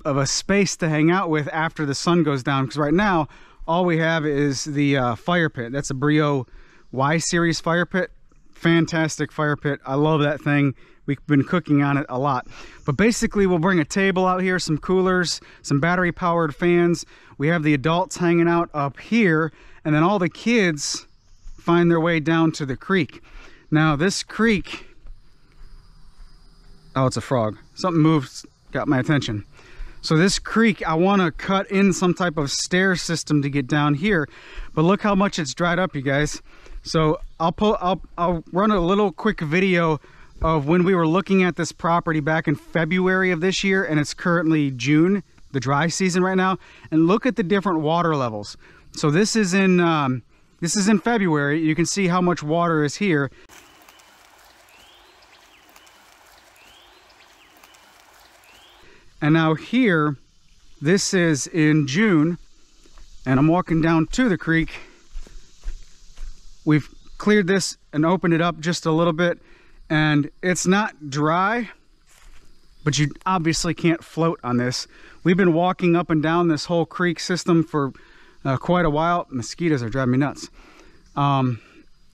a space to hang out with after the sun goes down. Because right now all we have is the fire pit. That's a Brio Y series fire pit. Fantastic fire pit. I love that thing. We've been cooking on it a lot. But basically we'll bring a table out here, some coolers, some battery powered fans. We have the adults hanging out up here, and then all the kids find their way down to the creek. Now this creek, oh, it's a frog. Something moved, got my attention. So this creek, I want to cut in some type of stair system to get down here, but look how much it's dried up, you guys. So I'll run a little quick video of when we were looking at this property back in February of this year, and it's currently June, the dry season right now, and look at the different water levels. So this is in February. You can see how much water is here. And now here, this is in June, and I'm walking down to the creek. We've cleared this and opened it up just a little bit, and it's not dry, but you obviously can't float on this. We've been walking up and down this whole creek system for quite a while. Mosquitoes are driving me nuts.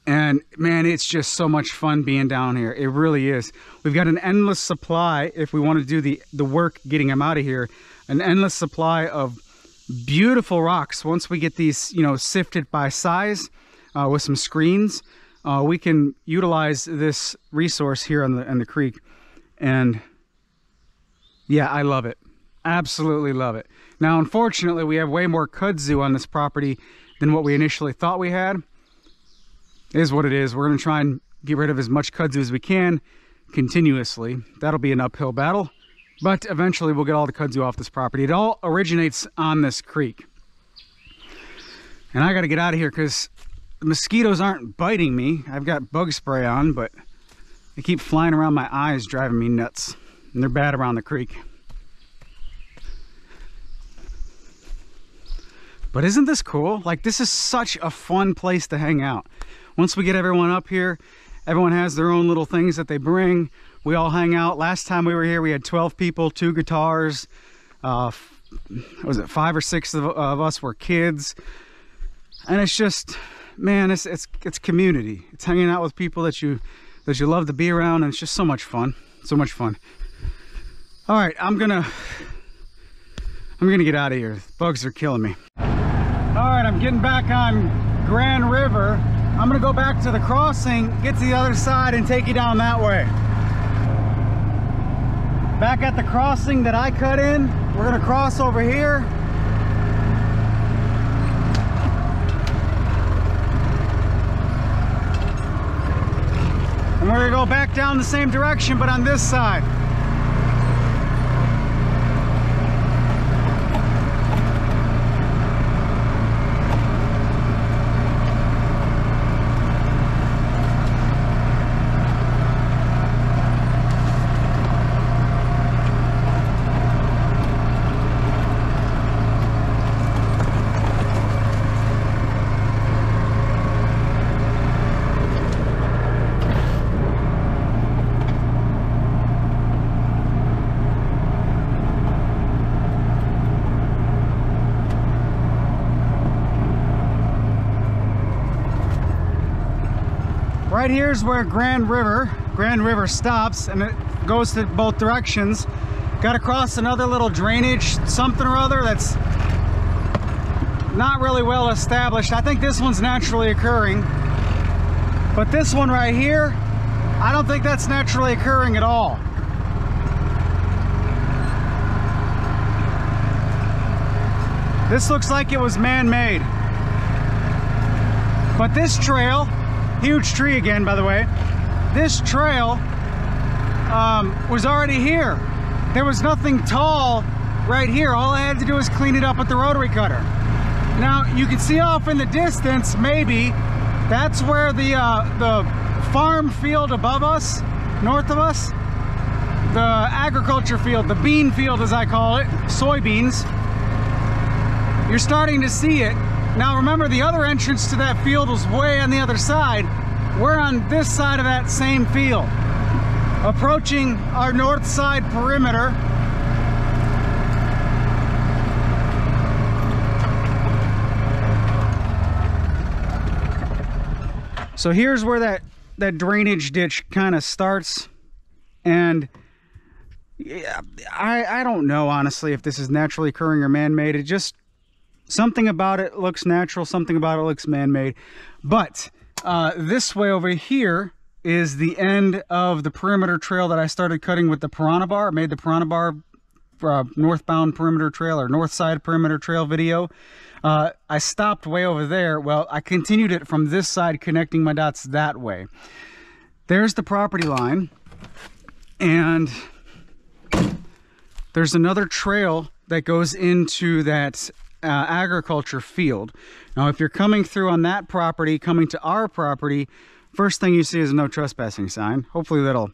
And man, it's just so much fun being down here. It really is. We've got an endless supply, if we want to do the work getting them out of here, an endless supply of beautiful rocks. Once we get these, you know, sifted by size with some screens, we can utilize this resource here on the creek. And yeah, I love it. Absolutely love it. Now, unfortunately, we have way more kudzu on this property than what we initially thought we had. It is what it is. We're going to try and get rid of as much kudzu as we can continuously. That'll be an uphill battle, but eventually we'll get all the kudzu off this property. It all originates on this creek. And I got to get out of here because the mosquitoes aren't biting me. I've got bug spray on, but they keep flying around my eyes, driving me nuts. And they're bad around the creek. But isn't this cool? Like, this is such a fun place to hang out. Once we get everyone up here, everyone has their own little things that they bring. We all hang out. Last time we were here, we had 12 people, 2 guitars. Was it 5 or 6 of us were kids? And it's just, man, it's community. It's hanging out with people that you love to be around, and it's just so much fun. So much fun. All right, I'm gonna get out of here. Bugs are killing me. All right, I'm getting back on Grand River. I'm gonna go back to the crossing, get to the other side, and take you down that way. Back at the crossing that I cut in, we're gonna cross over here. And we're gonna go back down the same direction, but on this side. Right here's where Grand River stops, and it goes to both directions. Got to cross another little drainage, something or other that's not really well established. I think this one's naturally occurring, but this one right here, I don't think that's naturally occurring at all. This looks like it was man-made. But this trail, huge tree again, by the way, this trail was already here. There was nothing tall right here. All I had to do was clean it up with the rotary cutter. Now, you can see off in the distance, maybe, That's where the farm field above us, north of us, the agriculture field, the bean field as I call it, soybeans, you're starting to see it. Now remember, the other entrance to that field was way on the other side. We're on this side of that same field, approaching our north side perimeter. So here's where that drainage ditch kind of starts, and yeah, I don't know honestly if this is naturally occurring or man-made. It just, something about it looks natural, something about it looks man-made. But this way over here is the end of the perimeter trail that I started cutting with the piranha bar. I made the piranha bar northbound perimeter trail, or north side perimeter trail video. I stopped way over there. Well, I continued it from this side, connecting my dots that way. There's the property line, and there's another trail that goes into that agriculture field. Now, if you're coming through on that property, coming to our property, first thing you see is a no trespassing sign. Hopefully that'll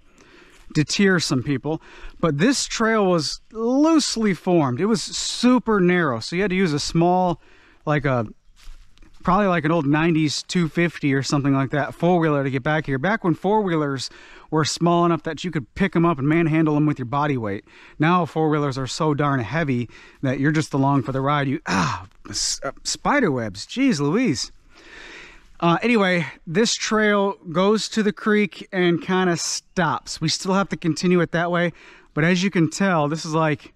deter some people. But this trail was loosely formed. It was super narrow, so you had to use a small, probably like an old 90s 250 or something like that, four-wheeler to get back here. Back when four-wheelers were small enough that you could pick them up and manhandle them with your body weight. Now four-wheelers are so darn heavy that you're just along for the ride. Spider webs, geez Louise. Anyway, this trail goes to the creek and kind of stops. We still have to continue it that way, but as you can tell, this is like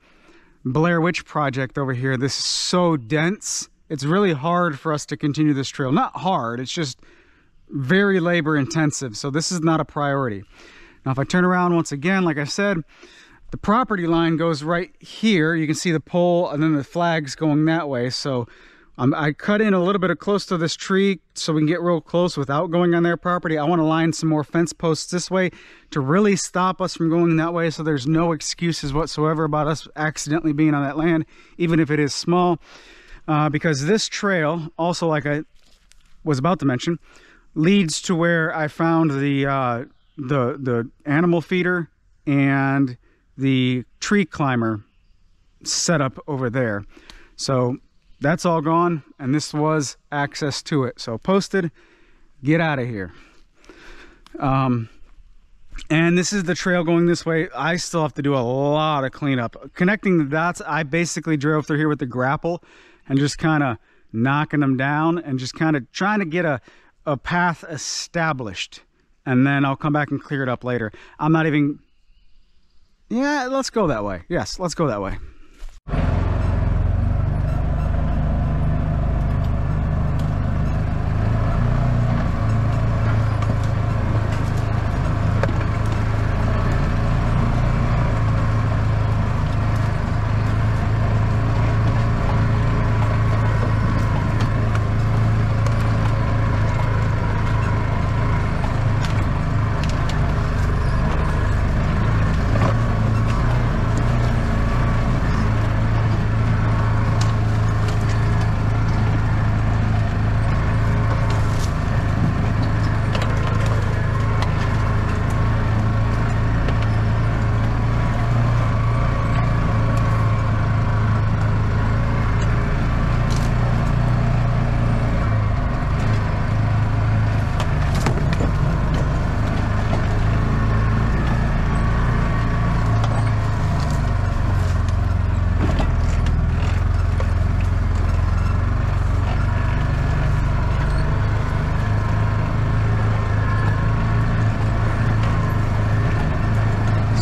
Blair Witch Project over here. This is so dense. It's really hard for us to continue this trail. Not hard, it's just very labor intensive, so this is not a priority. Now, if I turn around once again, like I said, the property line goes right here. You can see the pole and then the flags going that way, so I cut in a little bit of close to this tree so we can get real close without going on their property. I want to line some more fence posts this way to really stop us from going that way, so there's no excuses whatsoever about us accidentally being on that land, even if it is small. Because this trail, also like I was about to mention, leads to where I found the animal feeder and the tree climber set up over there. So that's all gone, and this was access to it. So posted, get out of here. And this is the trail going this way. I still have to do a lot of cleanup. Connecting the dots, I basically drove through here with the grapple and just kind of knocking them down and just kind of trying to get a path established. And then I'll come back and clear it up later. I'm not even... Yeah, let's go that way. Yes, let's go that way.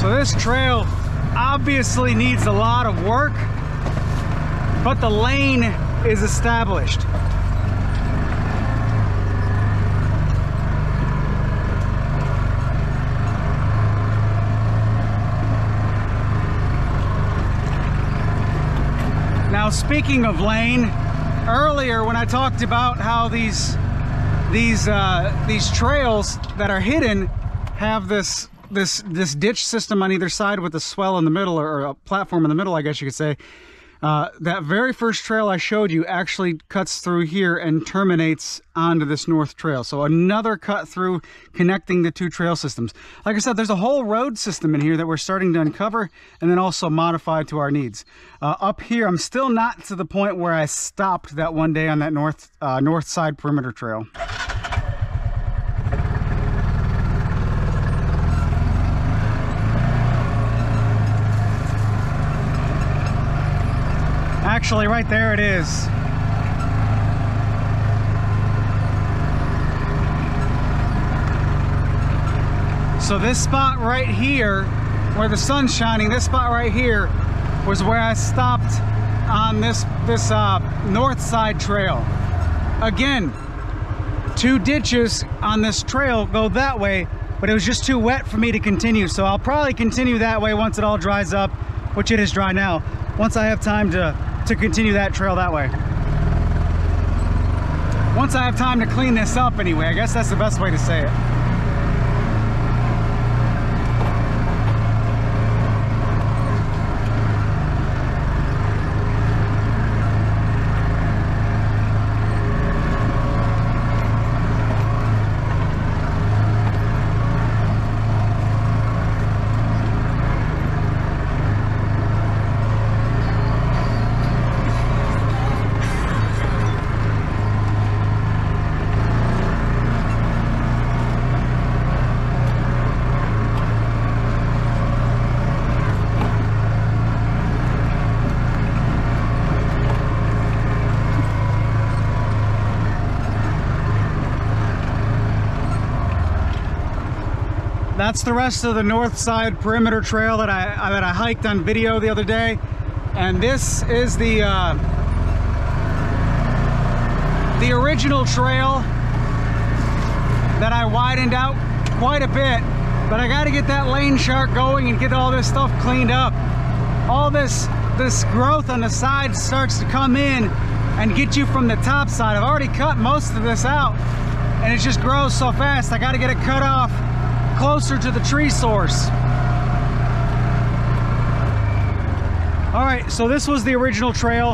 This trail obviously needs a lot of work, but the lane is established. Now, speaking of lane, earlier when I talked about how these trails that are hidden have this ditch system on either side with a swell in the middle, or a platform in the middle, I guess you could say. That very first trail I showed you actually cuts through here and terminates onto this north trail. So another cut through connecting the two trail systems. Like I said, there's a whole road system in here that we're starting to uncover and then also modify to our needs. Up here, I'm still not to the point where I stopped that one day on that north side perimeter trail. Actually, right there it is. So this spot right here, where the sun's shining, this spot right here was where I stopped on this north side trail. Again, two ditches on this trail go that way, but it was just too wet for me to continue. So I'll probably continue that way once it all dries up, which it is dry now, once I have time to continue that trail that way. Once I have time to clean this up anyway, I guess that's the best way to say it. That's the rest of the north side perimeter trail that I hiked on video the other day, and this is the original trail that I widened out quite a bit, but I got to get that lane chart going and get all this stuff cleaned up. All this growth on the side starts to come in and get you from the top side. I've already cut most of this out, and it just grows so fast. I got to get it cut off closer to the tree source. All right, so this was the original trail.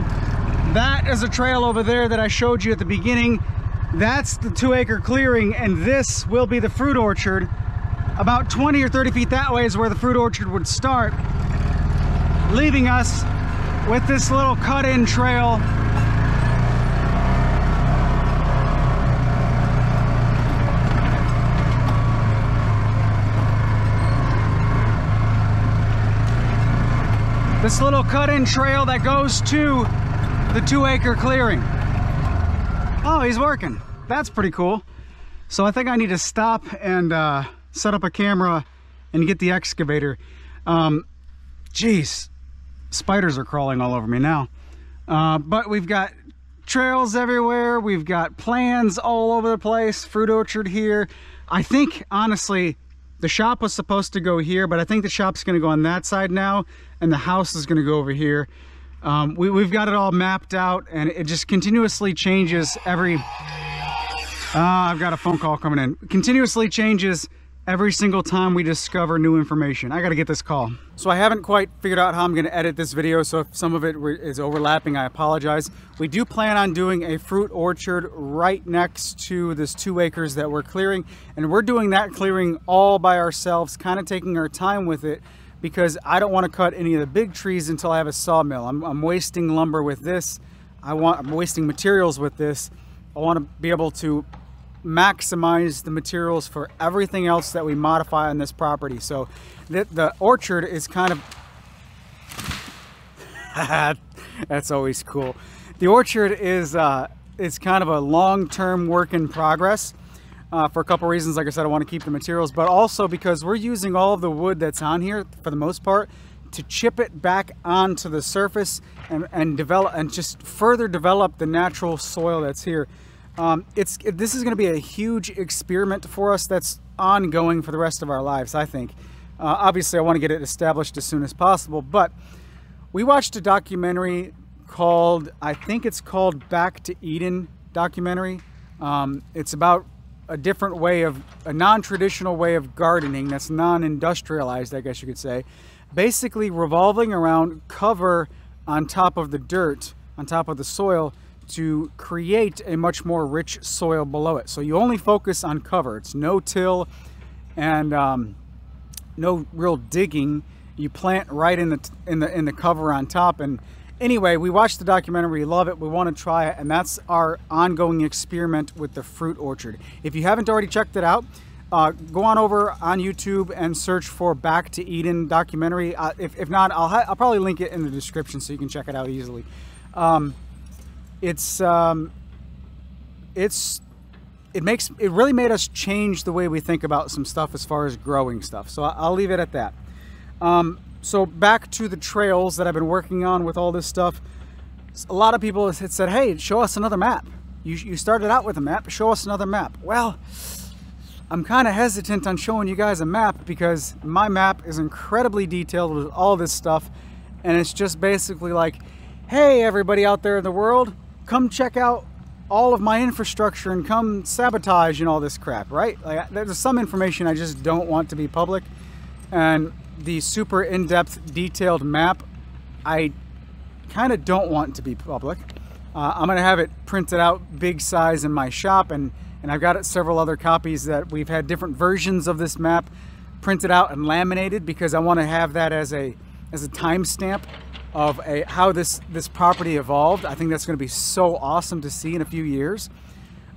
That is a trail over there that I showed you at the beginning. That's the 2-acre clearing, and this will be the fruit orchard. About 20 or 30 feet that way is where the fruit orchard would start, leaving us with this little cut-in trail. This little cut-in trail that goes to the 2-acre clearing. Oh, he's working. That's pretty cool. So I think I need to stop and set up a camera and get the excavator. Geez, spiders are crawling all over me now. But we've got trails everywhere. We've got plants all over the place. Fruit orchard here. I think, honestly, the shop was supposed to go here, but I think the shop's going to go on that side now, and the house is going to go over here. We've got it all mapped out, and it just continuously changes every... I've got a phone call coming in. Continuously changes every single time we discover new information. I got to get this call. So I haven't quite figured out how I'm going to edit this video, so if some of it is overlapping, I apologize. We do plan on doing a fruit orchard right next to this 2 acres that we're clearing, and we're doing that clearing all by ourselves, kind of taking our time with it, because I don't want to cut any of the big trees until I have a sawmill. I'm wasting lumber with this. I'm wasting materials with this. I want to be able to maximize the materials for everything else that we modify on this property. So the orchard is kind of that's always cool. The orchard is kind of a long-term work in progress for a couple reasons. Like I said, I want to keep the materials, but also because we're using all of the wood that's on here for the most part to chip it back onto the surface and develop and just further develop the natural soil that's here. This is going to be a huge experiment for us that's ongoing for the rest of our lives, I think. Obviously, I want to get it established as soon as possible, but we watched a documentary called, I think it's called Back to Eden documentary. It's about a different way of, a non-traditional way of gardening that's non-industrialized, I guess you could say. Basically revolving around cover on top of the dirt, on top of the soil, to create a much more rich soil below it. So you only focus on cover. It's no till and no real digging. You plant right in the cover on top. And anyway, we watched the documentary, we love it, we want to try it, and that's our ongoing experiment with the fruit orchard. If you haven't already checked it out, go on over on YouTube and search for Back to Eden documentary. If not, I'll probably link it in the description so you can check it out easily. It really made us change the way we think about some stuff as far as growing stuff. So I'll leave it at that. So back to the trails that I've been working on with all this stuff. A lot of people had said, hey, show us another map. You started out with a map, show us another map. Well, I'm kind of hesitant on showing you guys a map because my map is incredibly detailed with all this stuff. And it's just basically like, hey, everybody out there in the world, come check out all of my infrastructure and come sabotage and all this crap, right? Like, there's some information I just don't want to be public. And the super in-depth detailed map, I kind of don't want to be public. I'm going to have it printed out big size in my shop, and I've got several other copies that we've had different versions of this map printed out and laminated because I want to have that as a timestamp of how this property evolved. I think that's going to be so awesome to see in a few years.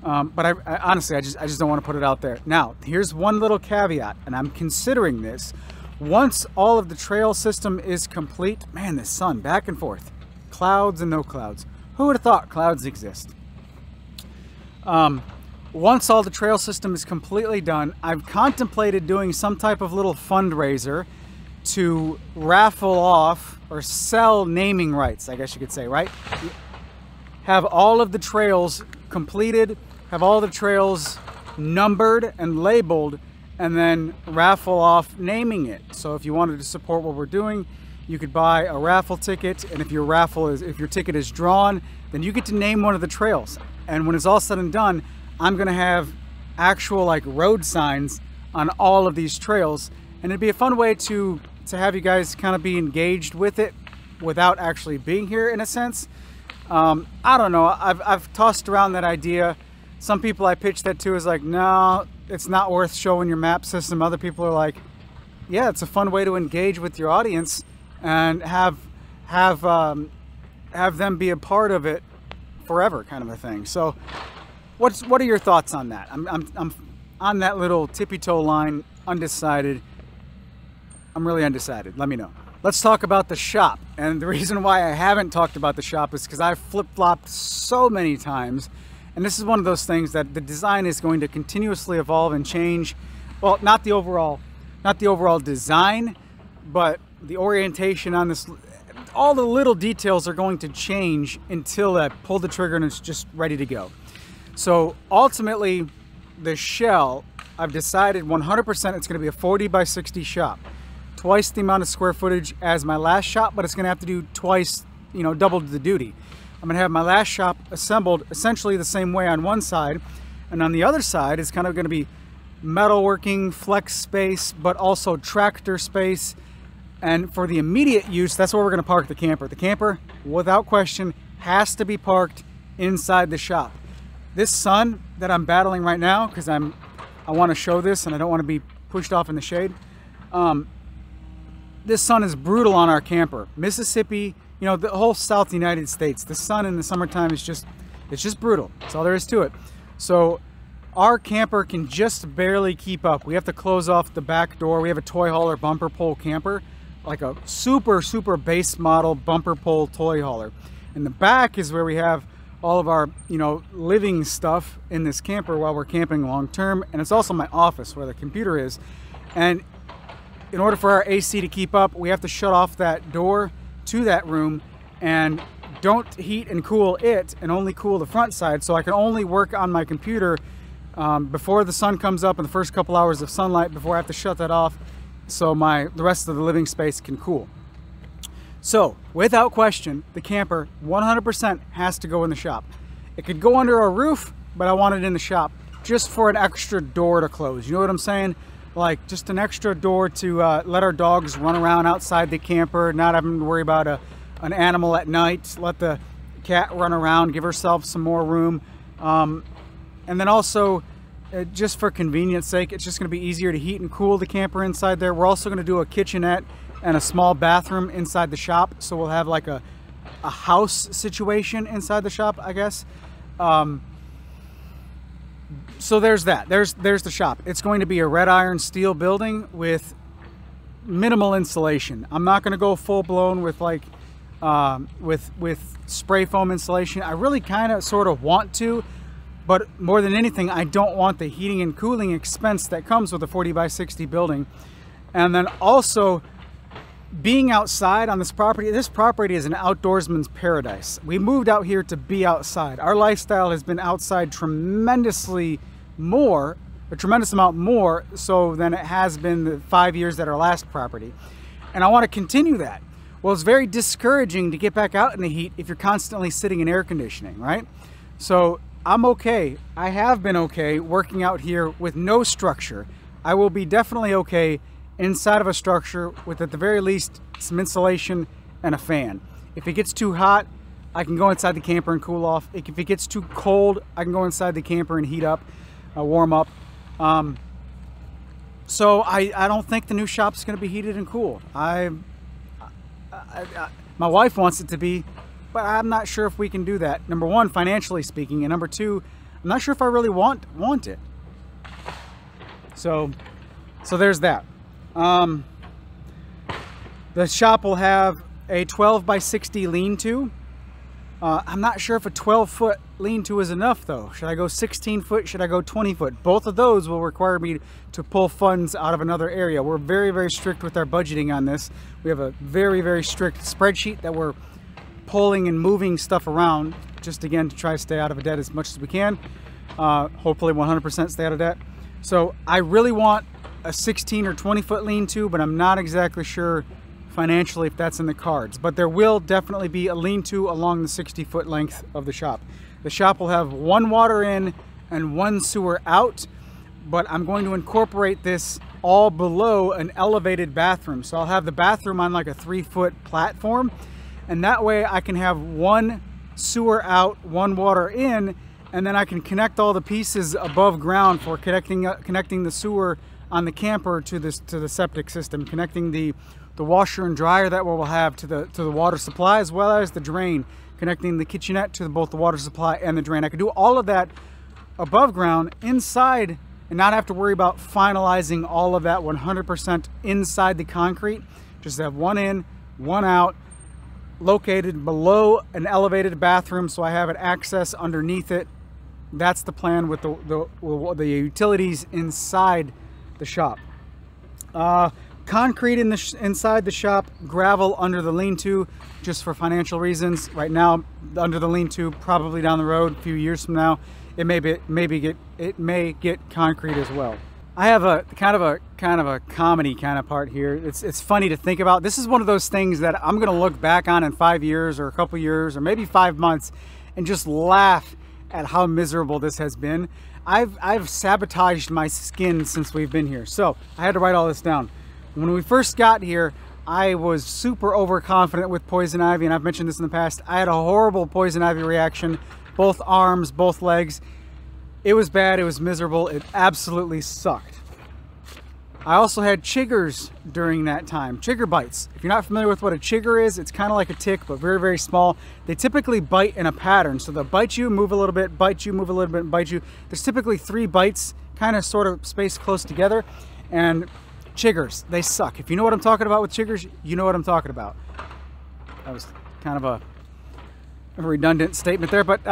But I honestly, I just don't want to put it out there. Now, here's one little caveat, and I'm considering this. Once all of the trail system is complete, man, the sun back and forth, clouds and no clouds. Who would have thought clouds exist? Once all the trail system is completely done, I've contemplated doing some type of little fundraiser to raffle off or sell naming rights, I guess you could say, right? Have all of the trails completed, have all the trails numbered and labeled, and then raffle off naming it. So if you wanted to support what we're doing, you could buy a raffle ticket, and if your ticket is drawn, then you get to name one of the trails. And when it's all said and done, I'm gonna have actual like road signs on all of these trails, and it'd be a fun way to have you guys kind of be engaged with it without actually being here in a sense. I don't know, I've tossed around that idea. Some people I pitched that to is like, no, it's not worth showing your map system. Other people are like, yeah, it's a fun way to engage with your audience and have them be a part of it forever, kind of a thing. So what are your thoughts on that? I'm on that little tippy toe line, undecided. I'm really undecided. Let me know. Let's talk about the shop. And the reason why I haven't talked about the shop is because I've flip-flopped so many times. And this is one of those things that the design is going to continuously evolve and change. Well, not the overall design, but the orientation on this. All the little details are going to change until I pull the trigger and it's just ready to go. So ultimately, the shell, I've decided 100% it's going to be a 40 by 60 shop. Twice the amount of square footage as my last shop, but it's going to have to do twice, double the duty. I'm going to have my last shop assembled essentially the same way on one side, and on the other side is kind of going to be metalworking, flex space, but also tractor space. And for the immediate use, that's where we're going to park the camper. The camper, without question, has to be parked inside the shop. This sun that I'm battling right now, because I want to show this and I don't want to be pushed off in the shade. This sun is brutal on our camper. Mississippi, the whole South United States, the sun in the summertime is just brutal. That's all there is to it. So our camper can just barely keep up. We have to close off the back door. We have a toy hauler bumper pole camper, like a super, super base model bumper pole toy hauler. In the back is where we have all of our, living stuff in this camper while we're camping long term. And it's also my office where the computer is. And in order for our AC to keep up, we have to shut off that door to that room and don't heat and cool it, and only cool the front side. So I can only work on my computer before the sun comes up in the first couple hours of sunlight before I have to shut that off so the rest of the living space can cool. So without question, the camper 100% has to go in the shop. It could go under a roof, but I want it in the shop just for an extra door to close. You know what I'm saying? Like just an extra door to let our dogs run around outside the camper, not having to worry about a an animal at night, let the cat run around, give herself some more room. And then also, just for convenience sake, it's just going to be easier to heat and cool the camper inside there. We're also going to do a kitchenette and a small bathroom inside the shop, so we'll have like a house situation inside the shop, I guess. So there's that. There's the shop. It's going to be a red iron steel building with minimal insulation. I'm not going to go full blown with like with spray foam insulation. I really kind of sort of want to, but more than anything, I don't want the heating and cooling expense that comes with a 40 by 60 building. And then also, being outside on this property is an outdoorsman's paradise. We moved out here to be outside. Our lifestyle has been outside a tremendous amount more so than it has been the 5 years at our last property. And I want to continue that. Well, it's very discouraging to get back out in the heat if you're constantly sitting in air conditioning, right? So I'm okay. I have been okay working out here with no structure. I will be definitely okay inside of a structure with, at the very least, some insulation and a fan. If it gets too hot, I can go inside the camper and cool off. If it gets too cold, I can go inside the camper and heat up, warm up. So I don't think the new shop's going to be heated and cool. My wife wants it to be, but I'm not sure if we can do that. Number one, financially speaking, and number two, I'm not sure if I really want it. So there's that. The shop will have a 12 by 60 lean-to. I'm not sure if a 12-foot lean-to is enough though. Should I go 16 foot? Should I go 20 foot? Both of those will require me to pull funds out of another area. We're very, very strict with our budgeting on this. We have a very, very strict spreadsheet that we're pulling and moving stuff around, just again to try to stay out of debt as much as we can. Hopefully 100% stay out of debt. So I really want a 16 or 20 foot lean-to, but I'm not exactly sure financially if that's in the cards. But there will definitely be a lean-to along the 60 foot length of the shop. The shop will have one water in and one sewer out, but I'm going to incorporate this all below an elevated bathroom. So I'll have the bathroom on like a 3-foot platform, and that way I can have one sewer out, one water in, and then I can connect all the pieces above ground for connecting the sewer on the camper to the septic system, connecting the washer and dryer that we'll have to the water supply, as well as the drain, connecting the kitchenette to both the water supply and the drain. I could do all of that above ground inside and not have to worry about finalizing all of that 100% inside the concrete. Just have one in, one out, located below an elevated bathroom, so I have an access underneath it. That's the plan with the utilities inside the shop. Concrete inside the shop, gravel under the lean-to, just for financial reasons. Right now, under the lean-to, probably down the road, a few years from now, it may get concrete as well. I have a kind of a comedy kind of part here. It's funny to think about. This is one of those things that I'm going to look back on in 5 years or a couple years or maybe 5 months and just laugh at how miserable this has been. I've sabotaged my skin since we've been here. So I had to write all this down. When we first got here, I was super overconfident with poison ivy, and I've mentioned this in the past. I had a horrible poison ivy reaction, both arms, both legs. It was bad, it was miserable, it absolutely sucked. I also had chiggers during that time, chigger bites. If you're not familiar with what a chigger is, it's kind of like a tick, but very, very small. They typically bite in a pattern. So they'll bite you, move a little bit, bite you, move a little bit, and bite you. There's typically 3 bites, kind of sort of spaced close together. And chiggers, they suck. If you know what I'm talking about with chiggers, you know what I'm talking about. That was kind of a redundant statement there, but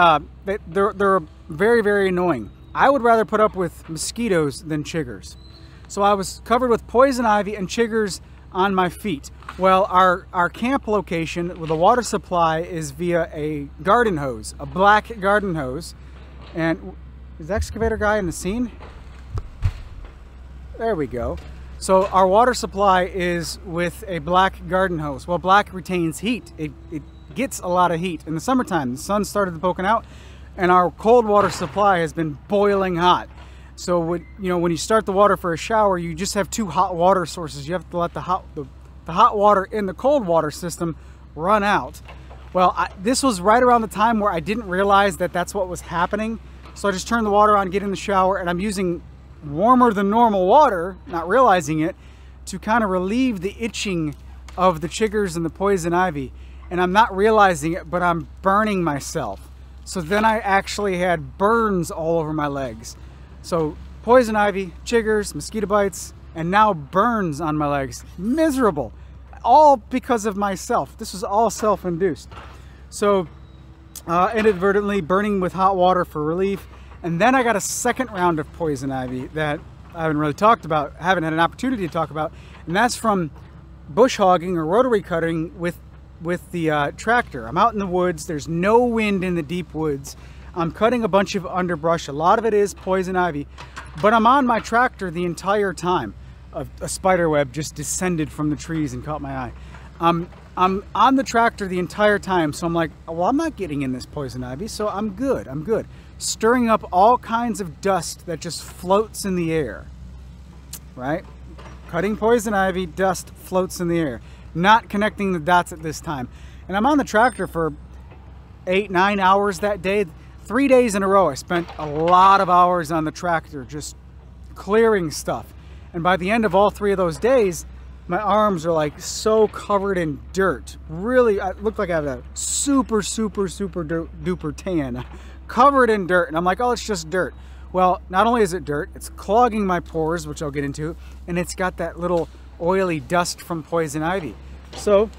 they're very, very annoying. I would rather put up with mosquitoes than chiggers. So I was covered with poison ivy and chiggers on my feet. Well, our camp location with the water supply is via a garden hose, a black garden hose. And is the excavator guy in the scene? There we go. So our water supply is with a black garden hose. Well, black retains heat. It gets a lot of heat. In the summertime, the sun started poking out, and our cold water supply has been boiling hot. So when you start the water for a shower, you just have 2 hot water sources. You have to let the hot water in the cold water system run out. Well, this was right around the time where I didn't realize that that's what was happening. So I just turned the water on, get in the shower, and I'm using warmer than normal water, not realizing it, to kind of relieve the itching of the chiggers and the poison ivy. And I'm not realizing it, but I'm burning myself. So then I actually had burns all over my legs. So poison ivy, chiggers, mosquito bites, and now burns on my legs. Miserable. All because of myself. This was all self-induced. So inadvertently burning with hot water for relief. And then I got a second round of poison ivy that I haven't really talked about, haven't had an opportunity to talk about. And that's from bush hogging or rotary cutting with the tractor. I'm out in the woods. There's no wind in the deep woods. I'm cutting a bunch of underbrush. A lot of it is poison ivy. But I'm on my tractor the entire time. A spider web just descended from the trees and caught my eye. I'm on the tractor the entire time, so I'm like, well, I'm not getting in this poison ivy, so I'm good, I'm good. Stirring up all kinds of dust that just floats in the air, right? Cutting poison ivy, dust floats in the air. Not connecting the dots at this time. And I'm on the tractor for 8-9 hours that day. 3 days in a row, I spent a lot of hours on the tractor just clearing stuff. And by the end of all 3 of those days, my arms are like so covered in dirt. Really, I look like I have a super duper tan. Covered in dirt. And I'm like, oh, it's just dirt. Well, not only is it dirt, it's clogging my pores, which I'll get into, and it's got that little oily dust from poison ivy. So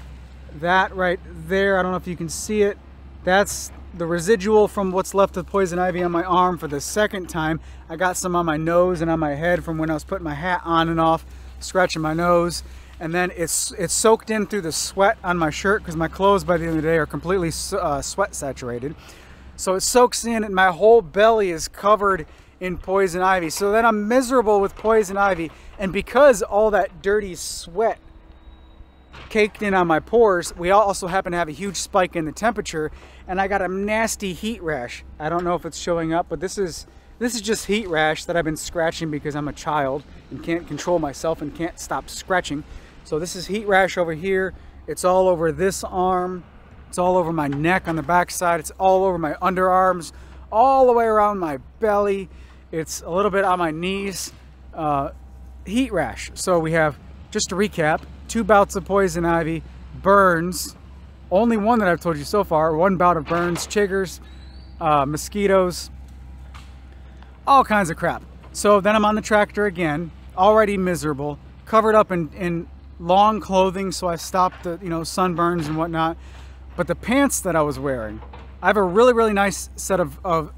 that right there, I don't know if you can see it, that's the residual from what's left of poison ivy on my arm for the second time. I got some on my nose and on my head from when I was putting my hat on and off, scratching my nose. And then it's soaked in through the sweat on my shirt because my clothes by the end of the day are completely sweat saturated. So it soaks in and my whole belly is covered in poison ivy. So then I'm miserable with poison ivy. And because all that dirty sweat caked in on my pores, we also happen to have a huge spike in the temperature, and I got a nasty heat rash. I don't know if it's showing up, but this is just heat rash that I've been scratching because I'm a child and can't control myself and can't stop scratching. So this is heat rash over here. It's all over this arm. It's all over my neck on the back side. It's all over my underarms, all the way around my belly. It's a little bit on my knees. Heat rash. So we have, just to recap, 2 bouts of poison ivy, burns, only one that I've told you so far, 1 bout of burns, chiggers, mosquitoes, all kinds of crap. So then I'm on the tractor again, already miserable, covered up in long clothing, so I stopped the sunburns and whatnot. But the pants that I was wearing, I have a really nice set of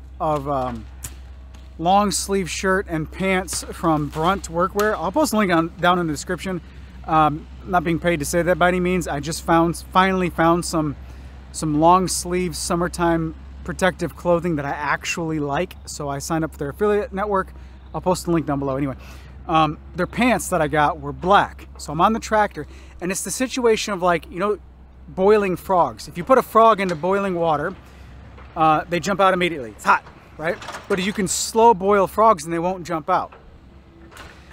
long sleeve shirt and pants from Brunt Workwear. I'll post a link down in the description. Not being paid to say that by any means. I just finally found some long sleeve summertime protective clothing that I actually like. So I signed up for their affiliate network. I'll post the link down below anyway. Their pants that I got were black. So I'm on the tractor, and it's the situation of, like, boiling frogs. If you put a frog into boiling water, they jump out immediately. It's hot, right? But you can slow boil frogs and they won't jump out.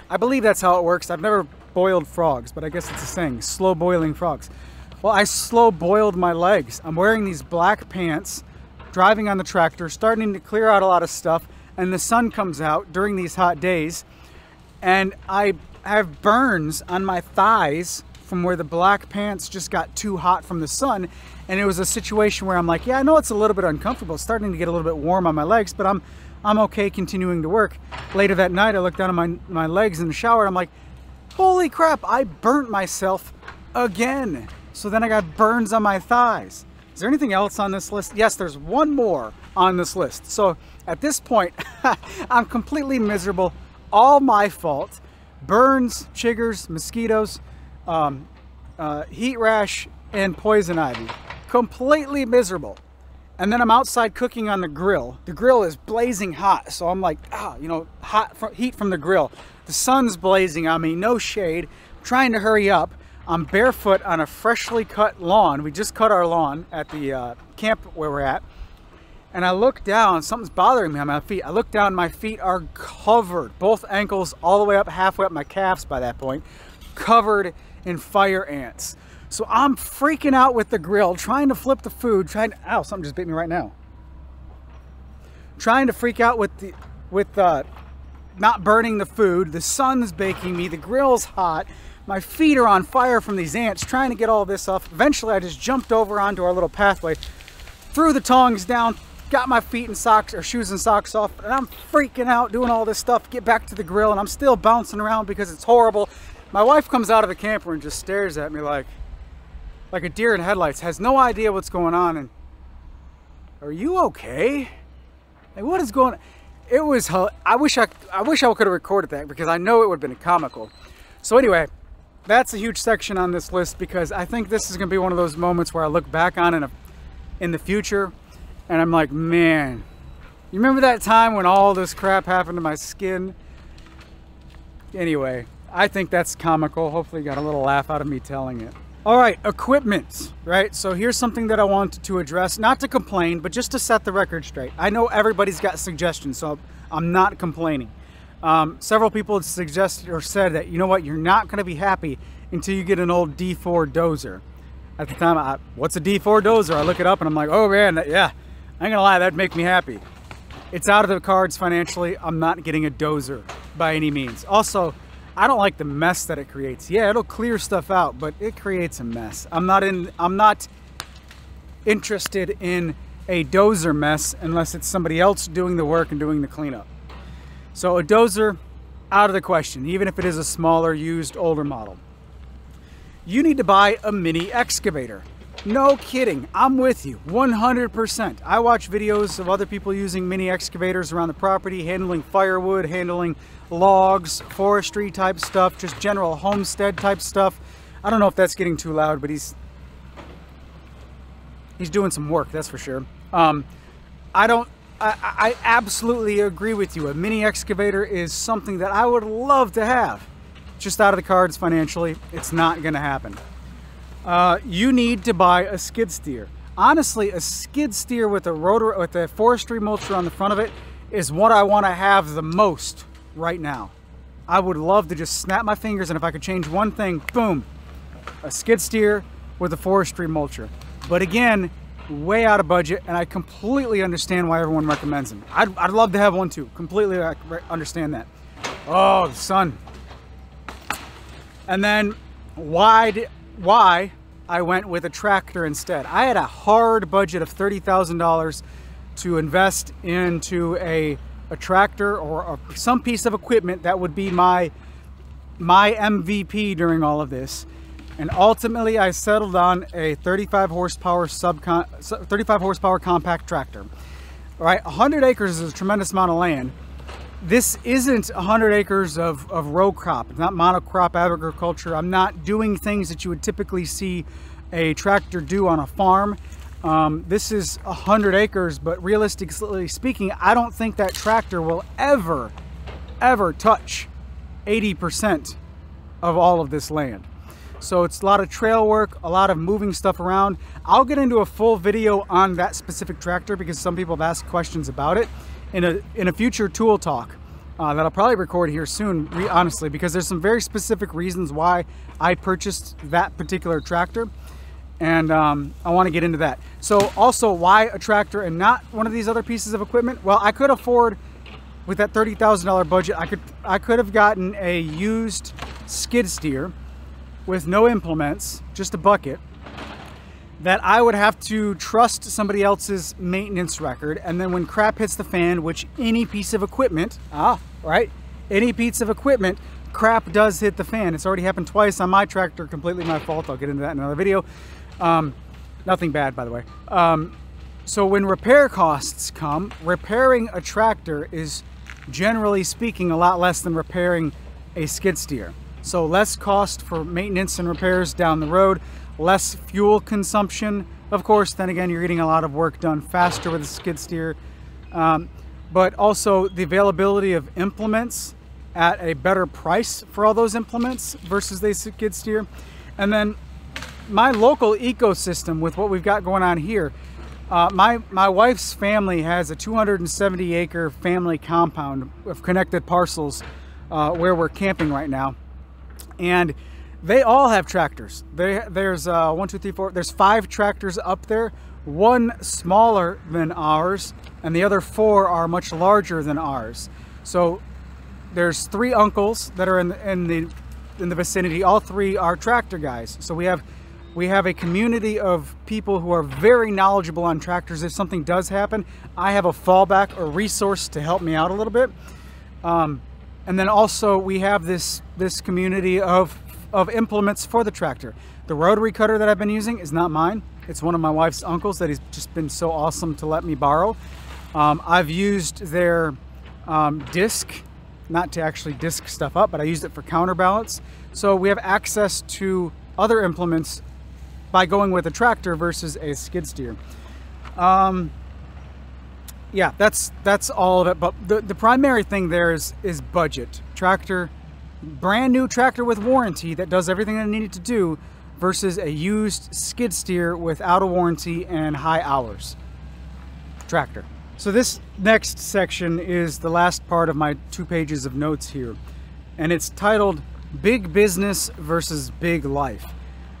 I believe that's how it works. I've never boiled frogs, but I guess it's a saying, slow boiling frogs. Well, I slow boiled my legs. I'm wearing these black pants, driving on the tractor, starting to clear out a lot of stuff, and the sun comes out during these hot days, and I have burns on my thighs from where the black pants just got too hot from the sun. And it was a situation where I'm like, yeah, I know it's a little bit uncomfortable. It's starting to get a little bit warm on my legs, but I'm okay continuing to work. Later that night, I looked down at my legs in the shower, and I'm like, holy crap, I burnt myself again. So then I got burns on my thighs. Is there anything else on this list? Yes, there's one more on this list. So at this point, I'm completely miserable. All my fault. Burns, chiggers, mosquitoes, heat rash, and poison ivy. Completely miserable. And then I'm outside cooking on the grill. The grill is blazing hot, so I'm like, heat from the grill. The sun's blazing on me, no shade. I'm trying to hurry up. I'm barefoot on a freshly cut lawn. We just cut our lawn at the camp where we're at. And I look down, something's bothering me on my feet. I look down, my feet are covered, both ankles all the way up, halfway up my calves by that point, covered in fire ants. So I'm freaking out with the grill, trying to flip the food, ow, something just bit me right now. Trying to freak out with not burning the food. The sun's baking me, the grill's hot. My feet are on fire from these ants, trying to get all this off. Eventually I just jumped over onto our little pathway, threw the tongs down, got my feet and socks, or shoes and socks off, and I'm freaking out doing all this stuff, get back to the grill, and I'm still bouncing around because it's horrible. My wife comes out of the camper and just stares at me like a deer in headlights, has no idea what's going on, and, are you okay? Like, what is going on? It was, I wish I could have recorded that because I know it would have been comical. So anyway, that's a huge section on this list because I think this is going to be one of those moments where I look back on in the future and I'm like, man, you remember that time when all this crap happened to my skin? Anyway, I think that's comical. Hopefully you got a little laugh out of me telling it. All right, equipment, right? So here's something that I wanted to address, not to complain, but just to set the record straight. I know everybody's got suggestions, so I'm not complaining. Several people had suggested or said that, you know what, you're not going to be happy until you get an old D4 dozer. At the time, what's a D4 dozer? I look it up and I'm like, oh man, yeah, I ain't gonna lie, that'd make me happy. It's out of the cards financially. I'm not getting a dozer by any means. Also, I don't like the mess that it creates. Yeah, it'll clear stuff out, but it creates a mess. I'm not interested in a dozer mess unless it's somebody else doing the work and doing the cleanup. So a dozer, out of the question, even if it is a smaller, used, older model. You need to buy a mini excavator. No kidding, I'm with you, 100%. I watch videos of other people using mini excavators around the property, handling firewood, handling logs, forestry type stuff, just general homestead type stuff. I don't know if that's getting too loud, but he's doing some work, that's for sure. I absolutely agree with you. A mini excavator is something that I would love to have. Just out of the cards financially, it's not gonna happen. You need to buy a skid steer. Honestly, a skid steer with a rotor, with a forestry mulcher on the front of it is what I want to have the most right now. I would love to just snap my fingers and if I could change one thing, boom, a skid steer with a forestry mulcher. But again, way out of budget, and I completely understand why everyone recommends them. I'd love to have one too. Completely understand that. Oh, the sun. And then why I went with a tractor instead. I had a hard budget of $30,000 to invest into a tractor or some piece of equipment that would be my MVP during all of this. And ultimately I settled on a 35 horsepower compact tractor. All right, 100 acres is a tremendous amount of land. This isn't 100 acres of row crop. It's not monocrop agriculture. I'm not doing things that you would typically see a tractor do on a farm. This is 100 acres, but realistically speaking, I don't think that tractor will ever touch 80% of all of this land. So it's a lot of trail work, a lot of moving stuff around. I'll get into a full video on that specific tractor because some people have asked questions about it in a future tool talk that I'll probably record here soon, honestly, because there's some very specific reasons why I purchased that particular tractor. And I want to get into that. So also, why a tractor and not one of these other pieces of equipment? Well, I could afford, with that $30,000 budget, I could have gotten a used skid steer with no implements, just a bucket, that I would have to trust somebody else's maintenance record. And then when crap hits the fan, which any piece of equipment, any piece of equipment, crap does hit the fan. It's already happened twice on my tractor, completely my fault. I'll get into that in another video. Nothing bad, by the way. So when repair costs come, repairing a tractor is generally speaking a lot less than repairing a skid steer. So less cost for maintenance and repairs down the road, less fuel consumption. Of course, then again, you're getting a lot of work done faster with a skid steer. But also the availability of implements at a better price for all those implements versus the skid steer. And then my local ecosystem with what we've got going on here, my wife's family has a 270 acre family compound of connected parcels where we're camping right now. And They all have tractors. There's 1, 2, 3, 4. There's 5 tractors up there. 1 smaller than ours, and the other 4 are much larger than ours. So there's 3 uncles that are in the vicinity. All 3 are tractor guys. So we have a community of people who are very knowledgeable on tractors. If something does happen, I have a fallback or resource to help me out a little bit. And then also we have this community of implements for the tractor. The rotary cutter that I've been using is not mine. It's one of my wife's uncles that he's just been so awesome to let me borrow. I've used their disc, not to actually disc stuff up, but I used it for counterbalance. So we have access to other implements by going with a tractor versus a skid steer. Yeah, that's all of it. But the primary thing there is budget. Tractor, brand new tractor with warranty that does everything that it needed to do, versus a used skid steer without a warranty and high hours tractor. So this next section is the last part of my 2 pages of notes here, and it's titled Big Business versus Big Life.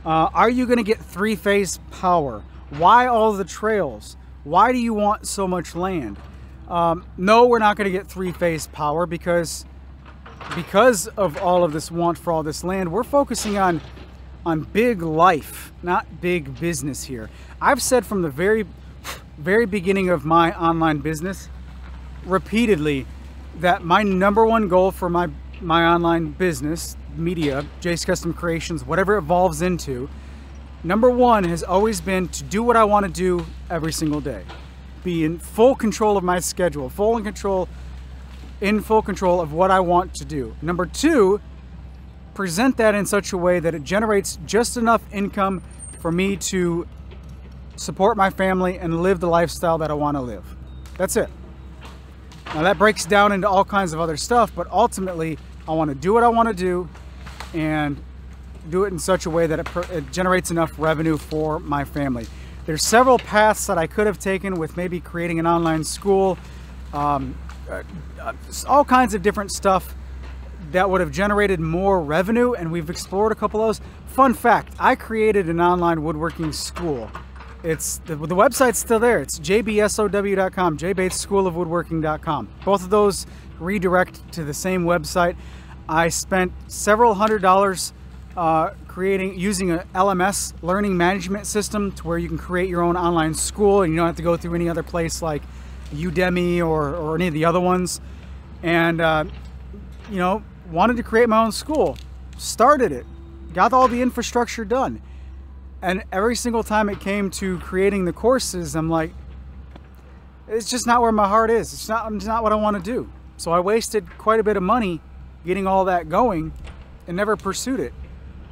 Are you going to get 3-phase power? Why all the trails? Why do you want so much land? No, we're not going to get 3-phase power because of all of this want for all this land. We're focusing on big life, not big business here. I've said from the very beginning of my online business repeatedly that my #1 goal for my online business, media, Jay's Custom Creations, whatever it evolves into, #1 has always been to do what I want to do every single day. Be in full control of my schedule, in full control of what I want to do. #2, present that in such a way that it generates just enough income for me to support my family and live the lifestyle that I want to live. That's it. Now that breaks down into all kinds of other stuff, but ultimately I want to do what I want to do and do it in such a way that it generates enough revenue for my family. There's several paths that I could have taken with maybe creating an online school, all kinds of different stuff that would have generated more revenue, and we've explored a couple of those. Fun fact, I created an online woodworking school. It's the website's still there. It's jbsow.com, jbatesschoolofwoodworking.com. Both of those redirect to the same website. I spent several $100s using an LMS, learning management system, to where you can create your own online school and you don't have to go through any other place like Udemy or any of the other ones. And you know, wanted to create my own school, started it, got all the infrastructure done, and every single time it came to creating the courses, I'm like, it's just not where my heart is. It's not what I want to do. So I wasted quite a bit of money getting all that going and never pursued it,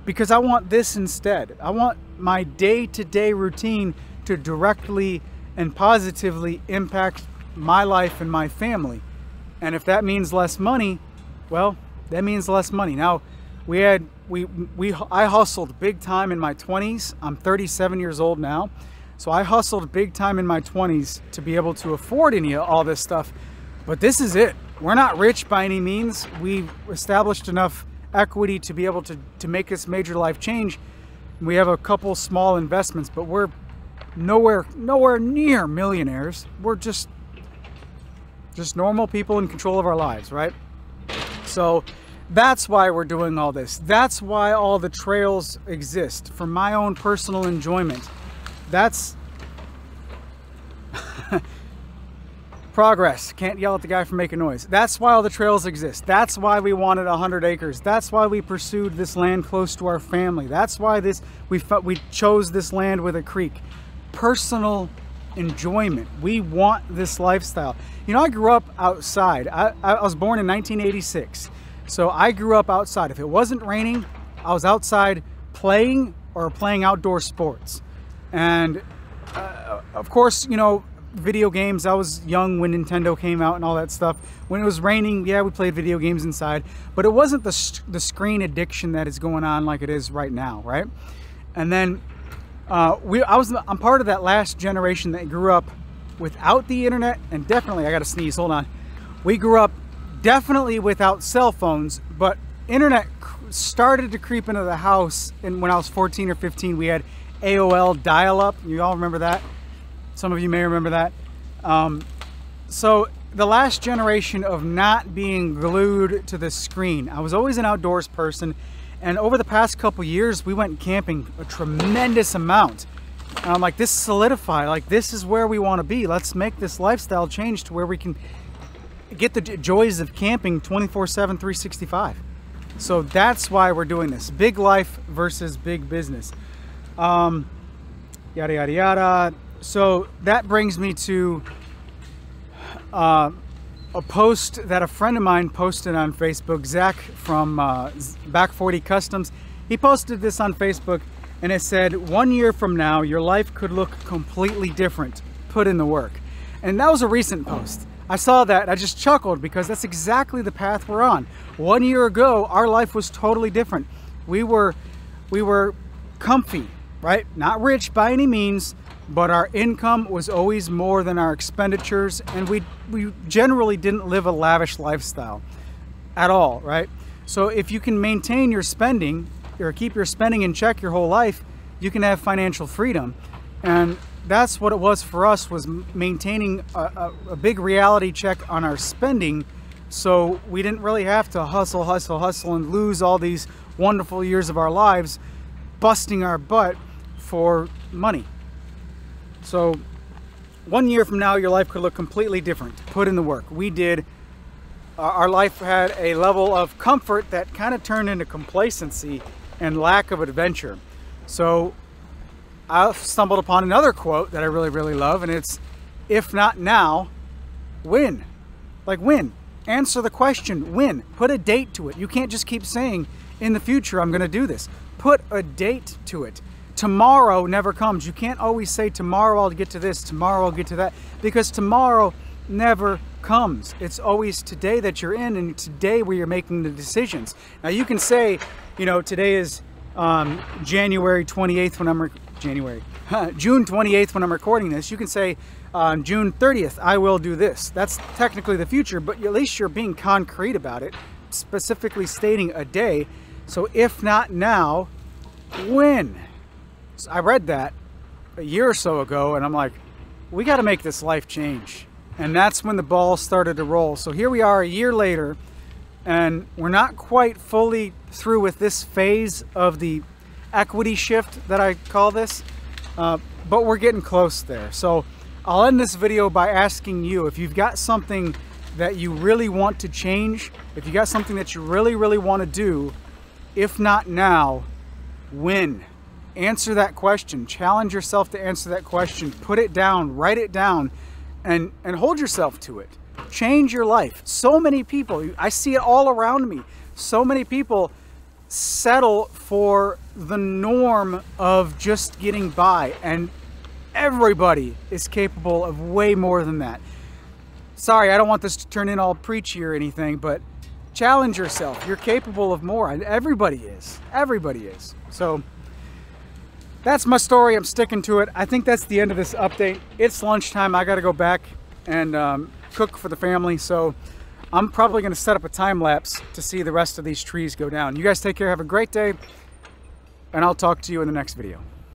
because I want this instead. I want my day-to-day routine to directly and positively impact my life and my family. And if that means less money, well, that means less money. Now, I hustled big time in my 20s. I'm 37 years old now. So I hustled big time in my 20s to be able to afford all this stuff. But this is it. We're not rich by any means. We've established enough equity to be able to make this major life change. We have a couple small investments, but we're nowhere near millionaires. We're just normal people in control of our lives, right? So that's why we're doing all this. That's why all the trails exist, for my own personal enjoyment. That's progress. Can't yell at the guy for making noise. That's why all the trails exist. That's why we wanted 100 acres. That's why we pursued this land close to our family. That's why we chose this land with a creek. Personal enjoyment. We want this lifestyle. You know, I grew up outside. I was born in 1986. So I grew up outside. If it wasn't raining, I was outside playing or playing outdoor sports. And of course, you know, video games. I was young when Nintendo came out and all that stuff. When it was raining, yeah, we played video games inside, but it wasn't the screen addiction that is going on like it is right now, right? And then I'm part of that last generation that grew up without the internet, and definitely, I gotta sneeze, hold on. We grew up definitely without cell phones, but internet started to creep into the house, and when I was 14 or 15, we had AOL dial-up. You all remember that? Some of you may remember that. So the last generation of not being glued to the screen. I was always an outdoors person, and over the past couple years, we went camping a tremendous amount. And I'm like, this solidified, like this is where we want to be. Let's make this lifestyle change to where we can get the joys of camping 24/7, 365. So that's why we're doing this. Big life versus big business. Yada, yada, yada. So that brings me to a post that a friend of mine posted on Facebook, Zach from Back 40 Customs. He posted this on Facebook, and it said, 1 year from now, your life could look completely different. Put in the work. And that was a recent post. I saw that, I just chuckled because that's exactly the path we're on. 1 year ago, our life was totally different. We were comfy, right? Not rich by any means, but our income was always more than our expenditures, and we generally didn't live a lavish lifestyle at all, right? So if you can maintain your spending, or keep your spending in check your whole life, you can have financial freedom. And that's what it was for us, was maintaining a big reality check on our spending, so we didn't really have to hustle, hustle, hustle and lose all these wonderful years of our lives busting our butt for money. So 1 year from now, your life could look completely different. Put in the work. We did. Our life had a level of comfort that kind of turned into complacency and lack of adventure. So I stumbled upon another quote that I really, really love, and it's, if not now, when? Like when? Answer the question, when? Put a date to it. You can't just keep saying, in the future, I'm going to do this. Put a date to it. Tomorrow never comes. You can't always say, tomorrow I'll get to this, tomorrow I'll get to that, because tomorrow never comes. It's always today that you're in, and today where you're making the decisions. Now you can say, you know, today is January 28th when I'm June 28th when I'm recording this. You can say June 30th I will do this. That's technically the future, but at least you're being concrete about it, specifically stating a day. So if not now, when? So I read that a year or so ago, and I'm like, we got to make this life change. And that's when the ball started to roll. So here we are a year later, and we're not quite fully through with this phase of the equity shift that I call this, but we're getting close there. So I'll end this video by asking you, if you've got something that you really want to change, if you got something that you really, really want to do, if not now, when? Answer that question. Challenge yourself to answer that question. Put it down, write it down, and hold yourself to it. Change your life. So many people, I see it all around me, so many people settle for the norm of just getting by, and everybody is capable of way more than that. Sorry, I don't want this to turn in all preachy or anything, but challenge yourself. You're capable of more, and everybody is. Everybody is. So that's my story. I'm sticking to it. I think that's the end of this update. It's lunchtime. I got to go back and cook for the family. So I'm probably going to set up a time lapse to see the rest of these trees go down. You guys take care. Have a great day. And I'll talk to you in the next video.